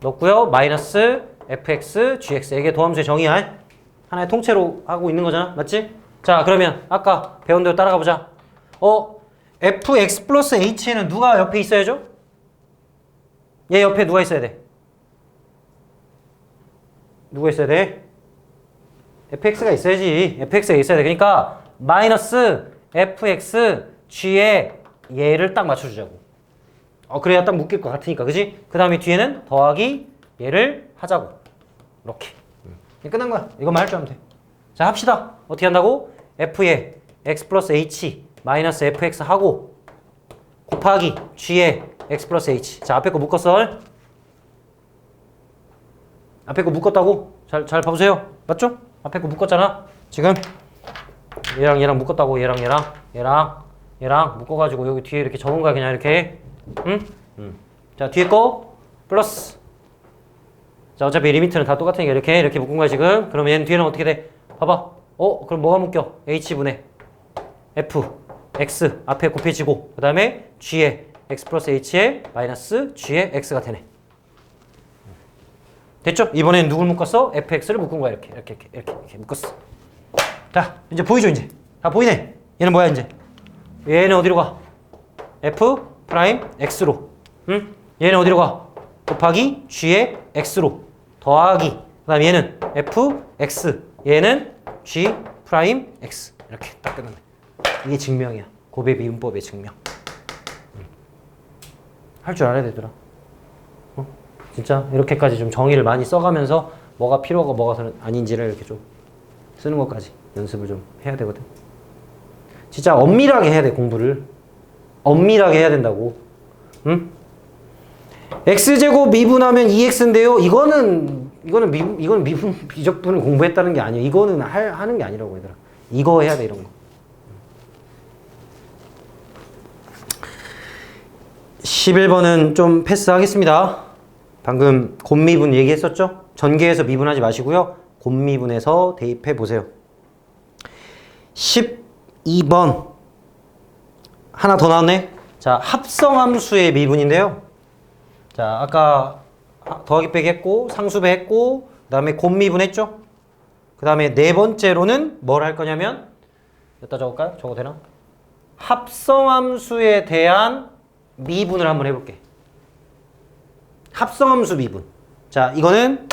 [SPEAKER 1] 넣고요. 마이너스 fx, gx. 이게 도함수의 정의야. 하나의 통째로 하고 있는 거잖아. 맞지? 자, 그러면 아까 배운 대로 따라가 보자. fx 플러스 h에는 누가 옆에 있어야죠? 얘 옆에 누가 있어야 돼? 누가 있어야 돼? fx가 있어야지. fx가 있어야 돼. 그러니까 마이너스 fx, g에 얘를 딱 맞춰주자고. 그래야 딱 묶일 것 같으니까. 그지? 그 다음에 뒤에는 더하기 얘를 하자고. 이렇게. 끝난 거야. 이것만 할 줄 알면 돼. 자, 합시다. 어떻게 한다고? f에 x 플러스 h 마이너스 fx 하고 곱하기 g에 x 플러스 h. 자, 앞에 거 묶었어. 앞에 거 묶었다고? 잘 봐보세요. 맞죠? 앞에 거 묶었잖아. 지금 얘랑 묶었다고. 얘랑 묶어가지고 여기 뒤에 이렇게 적은 거야. 그냥 이렇게. 응? 자, 뒤에 거 플러스. 자, 어차피 리미트는 다 똑같으니까 이렇게 묶은 거야 지금. 그럼 얘는 뒤에는 어떻게 돼? 봐봐. 그럼 뭐가 묶여? h분의 f x 앞에 곱해지고 그 다음에 g에 x 플러스 h에 마이너스 g에 x가 되네. 됐죠? 이번엔 누굴 묶었어? fx를 묶은 거야. 이렇게 묶었어. 자, 이제 보이죠? 이제 다 보이네. 얘는 뭐야 이제? 얘는 어디로 가? f 프라임 x로. 응? 얘는 어디로 가? 곱하기 g의 x로 더하기. 그 다음에 얘는 f x. 얘는 g 프라임 x. 이렇게 딱 끝났네. 이게 증명이야. 곱의 미분법의 증명. 할 줄 알아야 되더라. 진짜 이렇게까지 좀 정의를 많이 써가면서 뭐가 필요하고 뭐가 아닌지를 이렇게 좀 쓰는 것까지 연습을 좀 해야 되거든. 진짜 엄밀하게 해야 돼. 공부를 엄밀하게 해야 된다고. 응? x제곱 미분하면 2x인데요. 이거는 미분 비적분을 공부했다는 게 아니에요. 이거는 하는 게 아니라고 얘들아. 이거 해야 돼. 이런 거. 11번은 좀 패스하겠습니다. 방금 곱미분 얘기했었죠? 전개해서 미분하지 마시고요. 곱미분해서 대입해 보세요. 12번 하나 더 나왔네. 자, 합성함수의 미분인데요. 자, 아까 더하기 빼기 했고 상수배 했고 그 다음에 곱미분 했죠? 그 다음에 네 번째로는 뭘 할 거냐면 여기다 적을까요? 적어도 되나? 합성함수에 대한 미분을 한번 해볼게. 합성함수 미분. 자, 이거는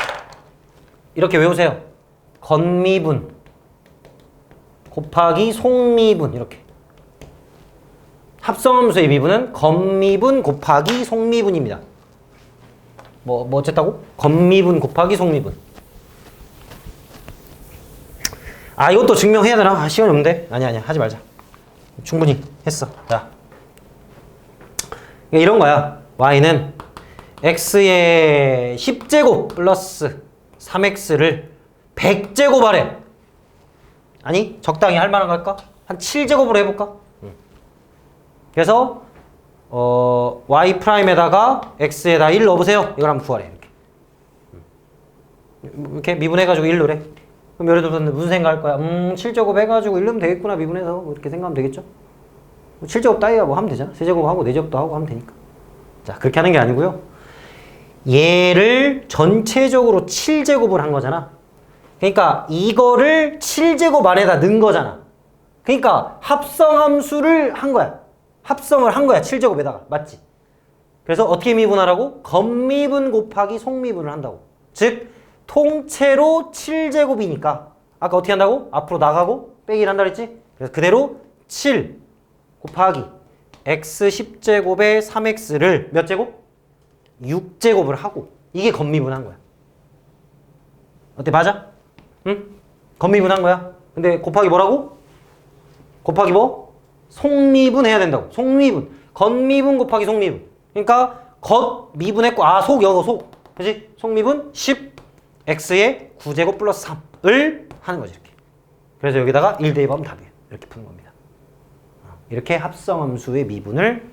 [SPEAKER 1] 이렇게 외우세요. 건미분 곱하기 속미분. 이렇게. 합성함수의 미분은 건미분 곱하기 속미분입니다. 뭐 어쨌다고? 건미분 곱하기 속미분. 이것도 증명해야 되나? 시간이 없는데? 아니야. 하지 말자. 충분히 했어. 자, 이런 거야. y는 x의 10제곱 플러스 3x를 100제곱 하래. 아니, 적당히 할 만한 걸까? 한 7제곱으로 해볼까? 그래서 y 프라임에다가 x에다 1 넣어보세요. 이걸 한번 구하래. 이렇게 미분해가지고 1 넣으래. 그럼 예를 들어서 무슨 생각할 거야? 7제곱 해가지고 이러면 되겠구나 미분해서 뭐 이렇게 생각하면 되겠죠? 7제곱 따위야 뭐 하면 되잖아. 세제곱 하고 4제곱도 하고 하면 되니까. 자 그렇게 하는 게 아니고요. 얘를 전체적으로 7제곱을 한 거잖아. 그러니까 이거를 7제곱 안에다 넣은 거잖아. 그러니까 합성함수를 한 거야. 합성을 한 거야. 7제곱에다가. 맞지? 그래서 어떻게 미분하라고? 겉미분 곱하기 속미분을 한다고. 즉 통째로 7제곱이니까 아까 어떻게 한다고? 앞으로 나가고 빼기를 한다 그랬지? 그래서 그대로 7 곱하기 x 10제곱에 3x를 몇 제곱? 6제곱을 하고 이게 겉미분한 거야. 어때? 맞아? 응? 겉미분한 거야. 근데 곱하기 뭐라고? 곱하기 뭐? 속미분 해야 된다고. 속미분. 겉미분 곱하기 속미분. 그러니까 겉미분했고 속 여거 속. 그치? 속미분 10 x의 9제곱 플러스 3을 하는 거지 이렇게. 그래서 여기다가 1 대입하면 답이에요. 이렇게 푸는 겁니다. 이렇게 합성함수의 미분을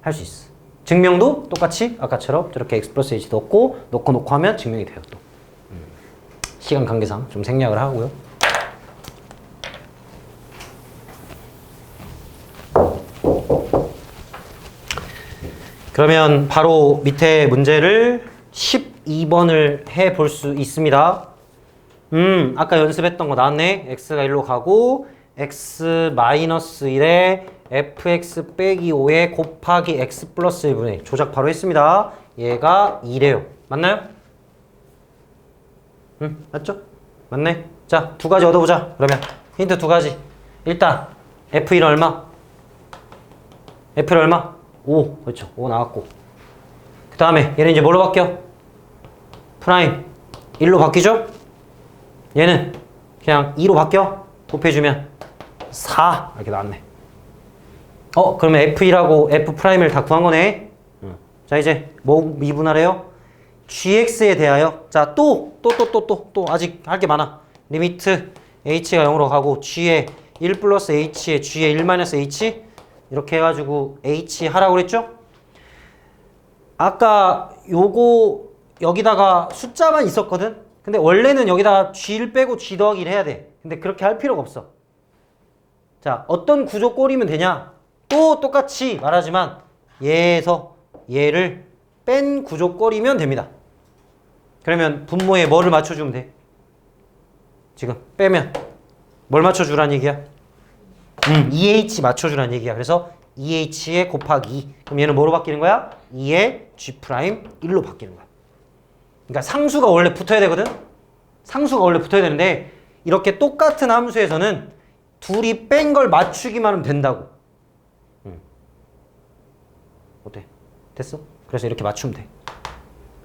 [SPEAKER 1] 할 수 있어. 증명도 똑같이 아까처럼 저렇게 x 플러스 h 넣고 놓고 하면 증명이 돼요 또. 시간 관계상 좀 생략을 하고요. 그러면 바로 밑에 문제를 12번을 해 볼 수 있습니다. 아까 연습했던 거 나왔네. x가 1로 가고 x-1에 fx 빼기 5에 곱하기 x 플러스 1분의 조작 바로 했습니다. 얘가 2래요. 맞나요? 맞죠? 맞네. 자, 두 가지 얻어보자. 그러면 힌트 두 가지. 일단 f1 얼마? f1 얼마? 5. 그렇죠. 5 나왔고. 그 다음에 얘는 이제 뭘로 바뀌어? 프라임 1로 바뀌죠? 얘는 그냥 2로 바뀌어. 곱해주면 4 이렇게 나왔네. 그러면 f1하고 f'을 다 구한 거네. 자 이제 뭐 미분하래요? gx에 대하여 자 또 아직 할 게 많아. 리미트 h가 0으로 가고 g에 1 플러스 h에 g에 1 마이너스 h 이렇게 해가지고 h 하라고 그랬죠? 아까 요거 여기다가 숫자만 있었거든? 근데 원래는 여기다가 g를 빼고 g 더하기를 해야 돼. 근데 그렇게 할 필요가 없어. 자 어떤 구조 꼴이면 되냐? 또 똑같이 말하지만 얘에서 얘를 뺀 구조 꼴이면 됩니다. 그러면 분모에 뭐를 맞춰주면 돼? 지금 빼면 뭘 맞춰주란 얘기야? 2h 맞춰주란 얘기야. 그래서 2h에 곱하기 2. 그럼 얘는 뭐로 바뀌는 거야? 2에 g'1로 바뀌는 거야. 그러니까 상수가 원래 붙어야 되거든? 상수가 원래 붙어야 되는데 이렇게 똑같은 함수에서는 둘이 뺀 걸 맞추기만 하면 된다고. 어때? 됐어? 그래서 이렇게 맞추면 돼.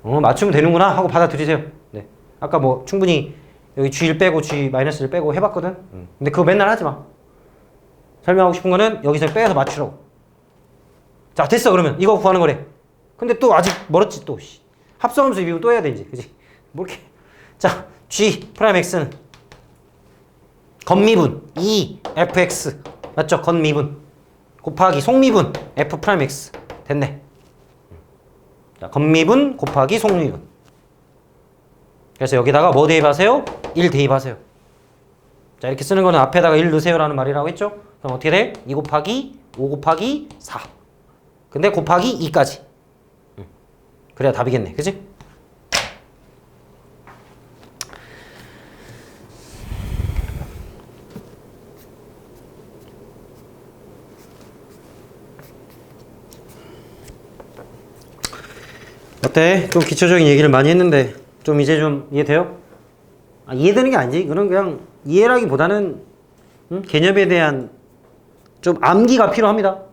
[SPEAKER 1] 맞추면 되는구나 하고 받아들이세요. 네. 아까 뭐 충분히 여기 G1 빼고 G-를 빼고 해봤거든? 근데 그거 맨날 하지 마. 설명하고 싶은 거는 여기서 빼서 맞추라고. 자, 됐어. 그러면 이거 구하는 거래. 근데 또 아직 멀었지, 또. 합성함수 비교 또 해야 돼, 이제. 그지? 뭐 이렇게. 자, G'(X는 겉미분 2fx. 맞죠? 겉미분. 곱하기 속미분 f'X. 됐네. 자, 겉미분 곱하기 속미분. 그래서 여기다가 뭐 대입하세요? 1 대입하세요. 자, 이렇게 쓰는 거는 앞에다가 1 넣으세요라는 말이라고 했죠? 그럼 어떻게 돼? 2 곱하기 5 곱하기 4. 근데 곱하기 2까지. 그래야 답이겠네. 그치? 어때? 좀 기초적인 얘기를 많이 했는데 좀 이제 좀 이해돼요? 이해되는 게 아니지. 그건 그냥 이해라기보다는 개념에 대한 좀 암기가 필요합니다.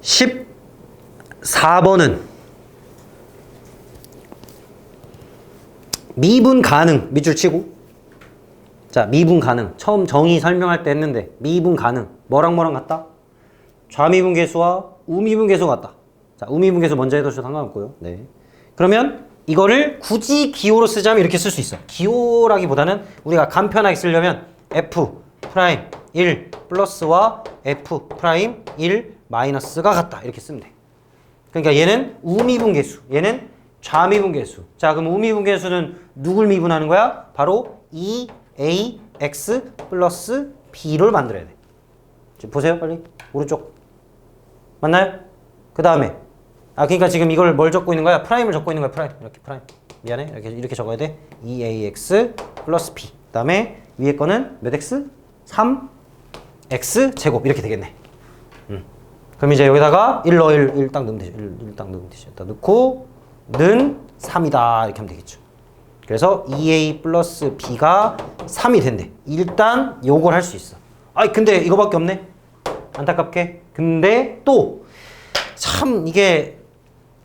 [SPEAKER 1] (14번은) 미분 가능 밑줄 치고. 자, 미분 가능. 처음 정의 설명할 때 했는데 미분 가능. 뭐랑 뭐랑 같다? 좌미분 계수와 우미분 계수 같다. 자, 우미분 계수 먼저 해도 상관없고요. 네. 그러면 이거를 굳이 기호로 쓰자면 이렇게 쓸 수 있어. 기호라기보다는 우리가 간편하게 쓰려면 f'1 플러스와 f'1 마이너스가 같다. 이렇게 쓰면 돼. 그러니까 얘는 우미분계수, 얘는 좌미분계수. 자, 그럼 우미분계수는 누굴 미분하는 거야? 바로 2ax 플러스 b를 만들어야 돼. 지금 보세요, 빨리. 오른쪽. 맞나요? 그 다음에 그러니까 지금 이걸 뭘 적고 있는 거야? 프라임을 적고 있는 거야, 프라임. 이렇게 프라임. 미안해. 이렇게 적어야 돼. 2ax 플러스 b. 그 다음에 위에 거는 몇 x? 3x 제곱. 이렇게 되겠네. 그럼 이제 여기다가 1 넣어, 1 딱 넣으면 되죠. 1 딱 넣으면 되죠. 딱 넣고 는 3이다. 이렇게 하면 되겠죠. 그래서 2a 플러스 b가 3이 된대. 일단 요걸 할 수 있어. 아이, 근데 이거밖에 없네. 안타깝게. 근데 또 참 이게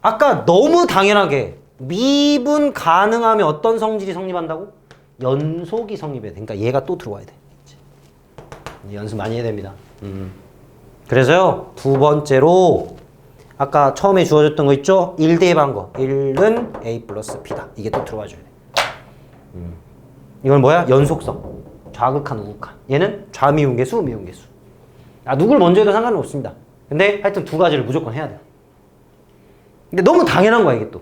[SPEAKER 1] 아까 너무 당연하게 미분 가능하면 어떤 성질이 성립한다고? 연속이 성립해야 돼. 그러니까 얘가 또 들어와야 돼. 연습 많이 해야 됩니다. 그래서요, 두 번째로 아까 처음에 주어졌던 거 있죠? 1 대입한 거. 1은 a 플러스 b다. 이게 또 들어와 줘야 돼. 이건 뭐야? 연속성. 좌극한, 우극한. 얘는 좌미분계수, 우미분계수. 누굴 먼저 해도 상관은 없습니다. 근데 하여튼 두 가지를 무조건 해야 돼요. 근데 너무 당연한 거야, 이게 또.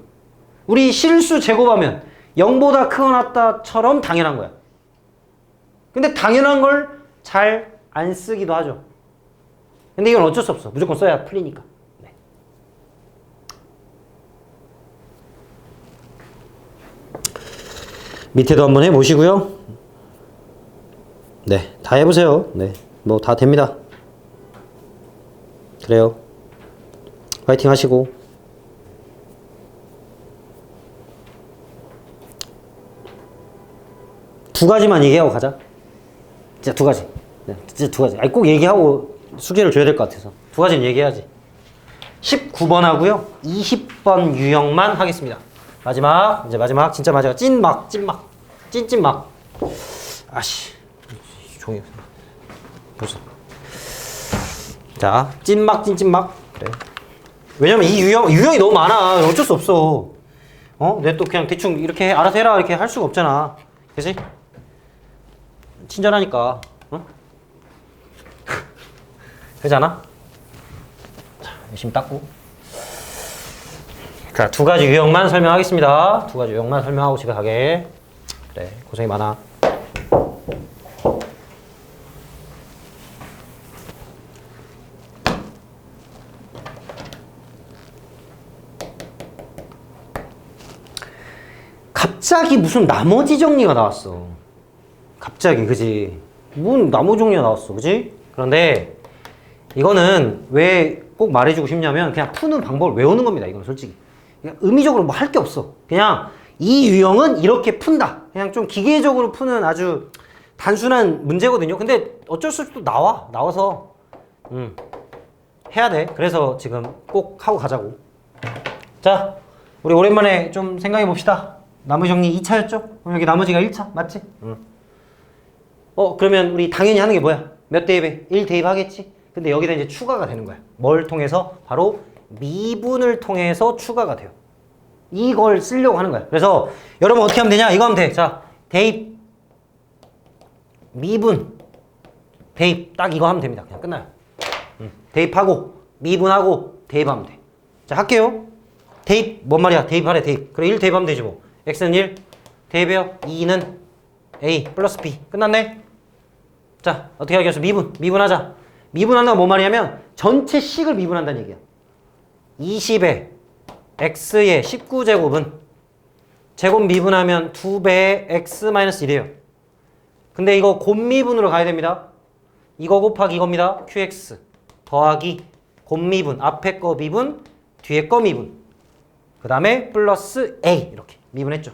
[SPEAKER 1] 우리 실수 제곱하면 0보다 크거나 같다처럼 당연한 거야. 근데 당연한 걸 잘 안 쓰기도 하죠. 근데 이건 어쩔 수 없어. 무조건 써야 풀리니까. 네. 밑에도 한번 해보시고요. 네, 다 해보세요. 네, 뭐 다 됩니다. 그래요. 파이팅 하시고. 두 가지만 얘기하고 가자. 진짜 두 가지. 네, 진짜 두 가지. 꼭 얘기하고 숙제를 줘야 될 것 같아서. 두 가지는 얘기해야지. 19번 하고요. 20번 유형만 하겠습니다. 마지막, 이제 마지막, 진짜 마지막. 찐막. 찐찐막. 아씨. 종이 벌써. 자, 찐막, 찐찐막. 그래. 왜냐면 이 유형이 너무 많아. 어쩔 수 없어. 내가 또 그냥 대충 이렇게 알아서 해라. 이렇게 할 수가 없잖아. 그치? 친절하니까. 응? 되지 않아? 자, 열심히 닦고. 자, 두 가지 유형만 설명하겠습니다. 두 가지 유형만 설명하고 집에 가게. 그래, 고생이 많아. 갑자기 무슨 나머지 정리가 나왔어. 갑자기, 그지? 뭔 나머지 정리가 나왔어, 그지? 그런데 이거는 왜 꼭 말해주고 싶냐면 그냥 푸는 방법을 외우는 겁니다. 이건 솔직히 그냥 의미적으로 뭐 할 게 없어. 그냥 이 유형은 이렇게 푼다. 그냥 좀 기계적으로 푸는 아주 단순한 문제거든요. 근데 어쩔 수 없이 또 나와서 해야 돼. 그래서 지금 꼭 하고 가자고. 자, 우리 오랜만에 좀 생각해 봅시다. 나머지 정리 2차였죠? 그럼 여기 나머지가 1차 맞지? 그러면 우리 당연히 하는 게 뭐야? 몇 대입해? 1 대입하겠지? 근데 여기다 이제 추가가 되는 거야. 뭘 통해서? 바로 미분을 통해서 추가가 돼요. 이걸 쓰려고 하는 거야. 그래서 여러분 어떻게 하면 되냐? 이거 하면 돼. 자, 대입, 미분, 대입. 딱 이거 하면 됩니다. 그냥 끝나요. 대입하고, 미분하고, 대입하면 돼. 자, 할게요. 대입, 뭔 말이야? 대입하래, 대입. 그래, 1 대입하면 되지 뭐. x는 1, 대입해요. 2는 a 플러스 b. 끝났네? 자, 어떻게 하겠어? 미분하자. 미분한다고 뭔 말이냐면 전체 식을 미분한다는 얘기야. 20에 x의 19제곱은 제곱 미분하면 2배의 x-1이에요. 근데 이거 곱미분으로 가야 됩니다. 이거 곱하기 이겁니다. qx 더하기 곱미분, 앞에 거 미분, 뒤에 거 미분. 그 다음에 플러스 a 이렇게 미분했죠.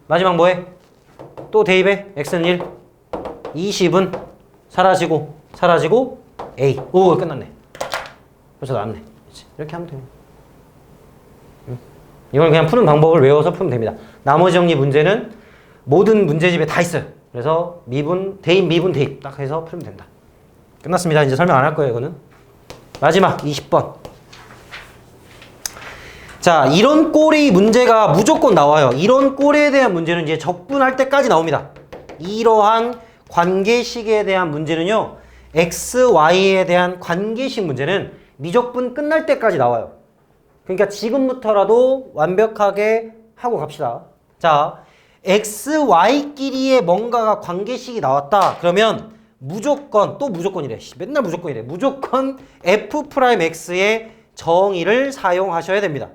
[SPEAKER 1] 마지막 뭐해? 또 대입해. x는 1, 20은 사라지고 a. 오, 끝났네. 벌써 나왔네. 이렇게 하면 돼요. 이건 그냥 푸는 방법을 외워서 풀면 됩니다. 나머지 정리 문제는 모든 문제집에 다 있어요. 그래서 미분, 대입, 미분, 대입 딱 해서 풀면 된다. 끝났습니다. 이제 설명 안 할 거예요, 이거는. 마지막 20번. 자, 이런 꼴의 문제가 무조건 나와요. 이런 꼴에 대한 문제는 이제 적분할 때까지 나옵니다. 이러한 관계식에 대한 문제는요, x, y에 대한 관계식 문제는 미적분 끝날 때까지 나와요. 그러니까 지금부터라도 완벽하게 하고 갑시다. 자, x, y끼리의 뭔가가 관계식이 나왔다. 그러면 무조건, 또 무조건이래. 맨날 무조건이래. 무조건 f'x의 정의를 사용하셔야 됩니다.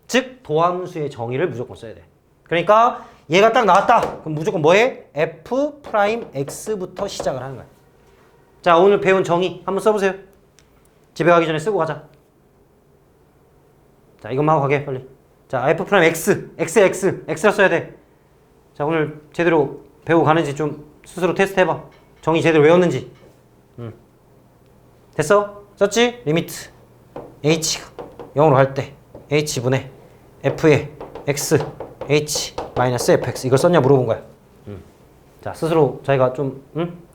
[SPEAKER 1] 즉 도함수의 정의를 무조건 써야 돼. 그러니까 얘가 딱 나왔다. 그럼 무조건 뭐해? f'x부터 시작을 하는 거야. 자, 오늘 배운 정의 한번 써보세요. 집에 가기 전에 쓰고 가자. 자, 이것만 하고 가게 빨리. 자, f'x, x라 써야 돼. 자, 오늘 제대로 배우고 가는지 좀 스스로 테스트 해봐. 정의 제대로 외웠는지. 됐어? 썼지? 리미트 h가 0으로 갈 때 h분의 f의 x h 마이너스 fx 이걸 썼냐 물어본 거야. 자, 스스로 자기가 좀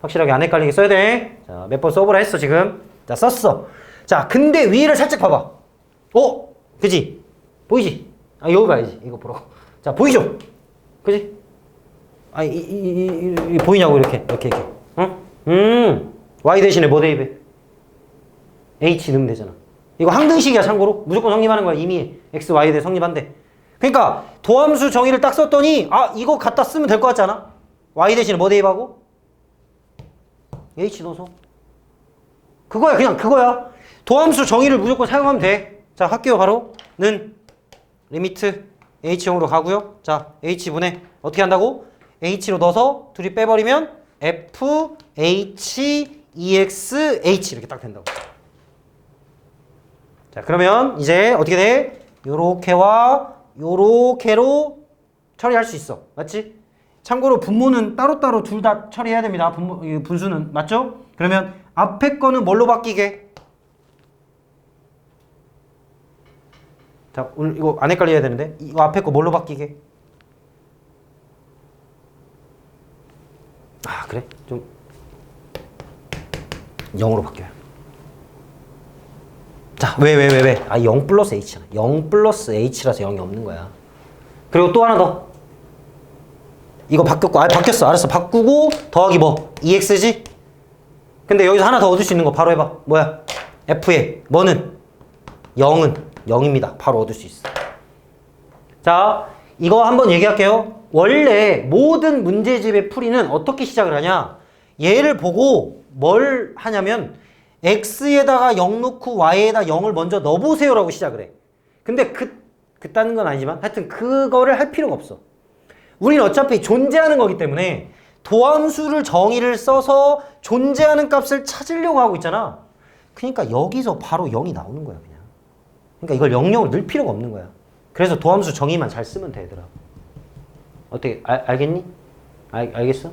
[SPEAKER 1] 확실하게 안 헷갈리게 써야 돼. 자, 몇 번 써보라 했어 지금. 자, 썼어. 자, 근데 위를 살짝 봐봐. 그지? 보이지? 아, 여기 봐야지. 이거 보라고. 자, 보이죠? 그지? 아, 보이냐고 이렇게. y 대신에 뭐 대입해? h 넣으면 되잖아. 이거 항등식이야 참고로. 무조건 성립하는 거야. 이미 x, y에 대해 성립한대. 그러니까 도함수 정의를 딱 썼더니 아, 이거 갖다 쓰면 될 것 같지 않아? y 대신에 뭐 대입하고? h 넣어서. 그거야. 그냥 그거야. 도함수 정의를 무조건 사용하면 돼. 자, 할게요. 바로 는 리미트 h형으로 가고요. 자, h분의 어떻게 한다고? h로 넣어서 둘이 빼버리면 f, h, ex, h 이렇게 딱 된다고. 자, 그러면 이제 어떻게 돼? 요렇게와 요렇게로 처리할 수 있어. 맞지? 참고로 분모는 따로따로 둘 다 처리해야 됩니다. 분수는. 맞죠? 그러면 앞에 거는 뭘로 바뀌게? 자, 오늘 이거 안 헷갈려야 되는데 이거 앞에 거 뭘로 바뀌게? 아, 그래? 좀 0으로 바뀌어요. 자, 왜? 아, 0 플러스 h잖아. 0 플러스 h라서 0이 없는 거야. 그리고 또 하나 더. 이거 바뀌었고, 바뀌었어. 알았어. 바꾸고 더하기 뭐? ex지? 근데 여기서 하나 더 얻을 수 있는 거 바로 해봐. 뭐야? f의 뭐는? 0은 0입니다. 바로 얻을 수 있어. 자, 이거 한번 얘기할게요. 원래 모든 문제집의 풀이는 어떻게 시작을 하냐? 얘를 보고 뭘 하냐면 x에다가 0 넣고 y에다 0을 먼저 넣어보세요 라고 시작을 해. 근데 그따는 건 아니지만 하여튼 그거를 할 필요가 없어. 우리는 어차피 존재하는 거기 때문에 도함수를 정의를 써서 존재하는 값을 찾으려고 하고 있잖아. 그러니까 여기서 바로 0이 나오는 거야 그냥. 그러니까 이걸 0,0을 넣을 필요가 없는 거야. 그래서 도함수 정의만 잘 쓰면 돼 얘들아. 어떻게 알겠니? 알겠어?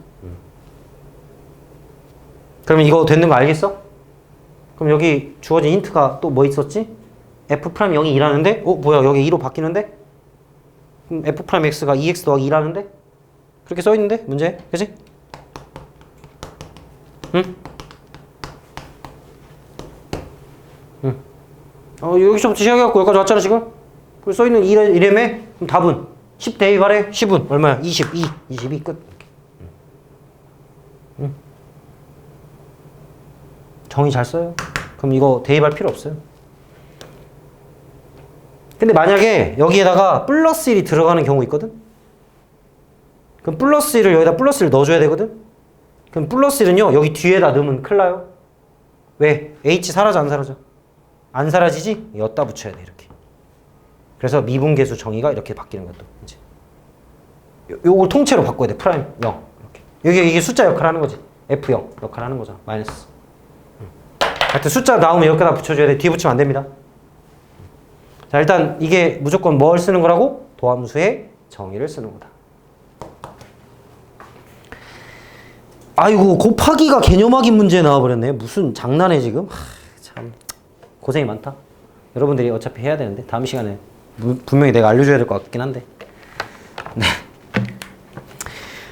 [SPEAKER 1] 그러면 이거 되는 거 알겠어? 그럼 여기 주어진 힌트가 또 뭐 있었지? f'0이 2라는데? 뭐야 여기 2로 바뀌는데? 그럼 f'x가 2x 더하기 2라는데? 그렇게 써있는데? 문제? 그치? 응? 여기서부터 시작해갖고 여기까지 왔잖아 지금? 그리고 써있는 2래매? 그럼 답은? 10 대입하래? 10은 얼마야? 22 끝. 정의 잘 써요. 그럼 이거 대입할 필요 없어요. 근데 만약에 여기에다가 플러스 1이 들어가는 경우 있거든? 그럼 플러스 1을 여기다 플러스 1을 넣어줘야 되거든? 그럼 플러스 1은요 여기 뒤에다 넣으면 큰일 나요. 왜? h 사라져 안 사라져? 안 사라지지? 여기다 붙여야 돼 이렇게. 그래서 미분계수 정의가 이렇게 바뀌는 것도 이제 요걸 통째로 바꿔야 돼. 프라임 0 이렇게. 이게 숫자 역할을 하는 거지. f0 역할을 하는 거잖아. 마이너스. 하여튼 숫자 나오면 여기다 붙여줘야 돼. 뒤에 붙이면 안 됩니다. 자, 일단 이게 무조건 뭘 쓰는 거라고? 도함수의 정의를 쓰는 거다. 아이고, 곱하기가 개념 확인 문제 나와버렸네. 무슨 장난해 지금? 참 고생이 많다. 여러분들이 어차피 해야 되는데 다음 시간에 분명히 내가 알려줘야 될 것 같긴 한데. 네.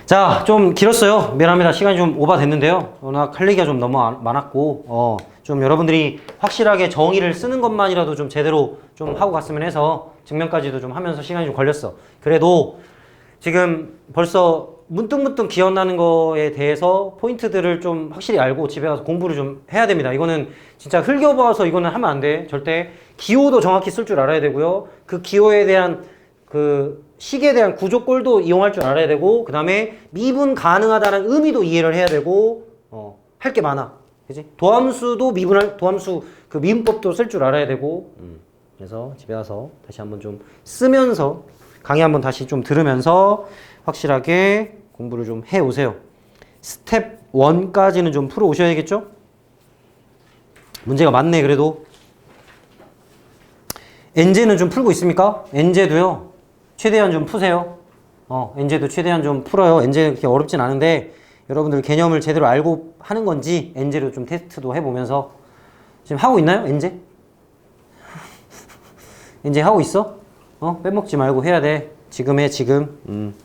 [SPEAKER 1] 자, 좀 길었어요. 미안합니다. 시간이 좀 오버됐는데요. 워낙 할 얘기가 좀 너무 많았고 좀 여러분들이 확실하게 정의를 쓰는 것만이라도 좀 제대로 좀 하고 갔으면 해서 증명까지도 좀 하면서 시간이 좀 걸렸어. 그래도 지금 벌써 문득문득 기억나는 거에 대해서 포인트들을 좀 확실히 알고 집에 가서 공부를 좀 해야 됩니다. 이거는 진짜 흘겨봐서 이거는 하면 안 돼. 절대. 기호도 정확히 쓸 줄 알아야 되고요. 그 기호에 대한 그 식에 대한 구조꼴도 이용할 줄 알아야 되고, 그 다음에 미분 가능하다는 의미도 이해를 해야 되고, 할 게 많아. 그지? 도함수도 도함수 그 미분법도 쓸 줄 알아야 되고, 그래서 집에 가서 다시 한번 좀 쓰면서 강의 한번 다시 좀 들으면서 확실하게 공부를 좀 해 오세요. 스텝 1까지는 좀 풀어 오셔야겠죠? 문제가 많네, 그래도. 엔제는 좀 풀고 있습니까? 엔제도요, 최대한 좀 푸세요. 엔제도 최대한 좀 풀어요. 엔제는 그렇게 어렵진 않은데, 여러분들 개념을 제대로 알고 하는 건지, 엔제로 좀 테스트도 해보면서. 지금 하고 있나요? 엔제? 엔제 하고 있어? 빼먹지 말고 해야 돼. 지금 해, 지금.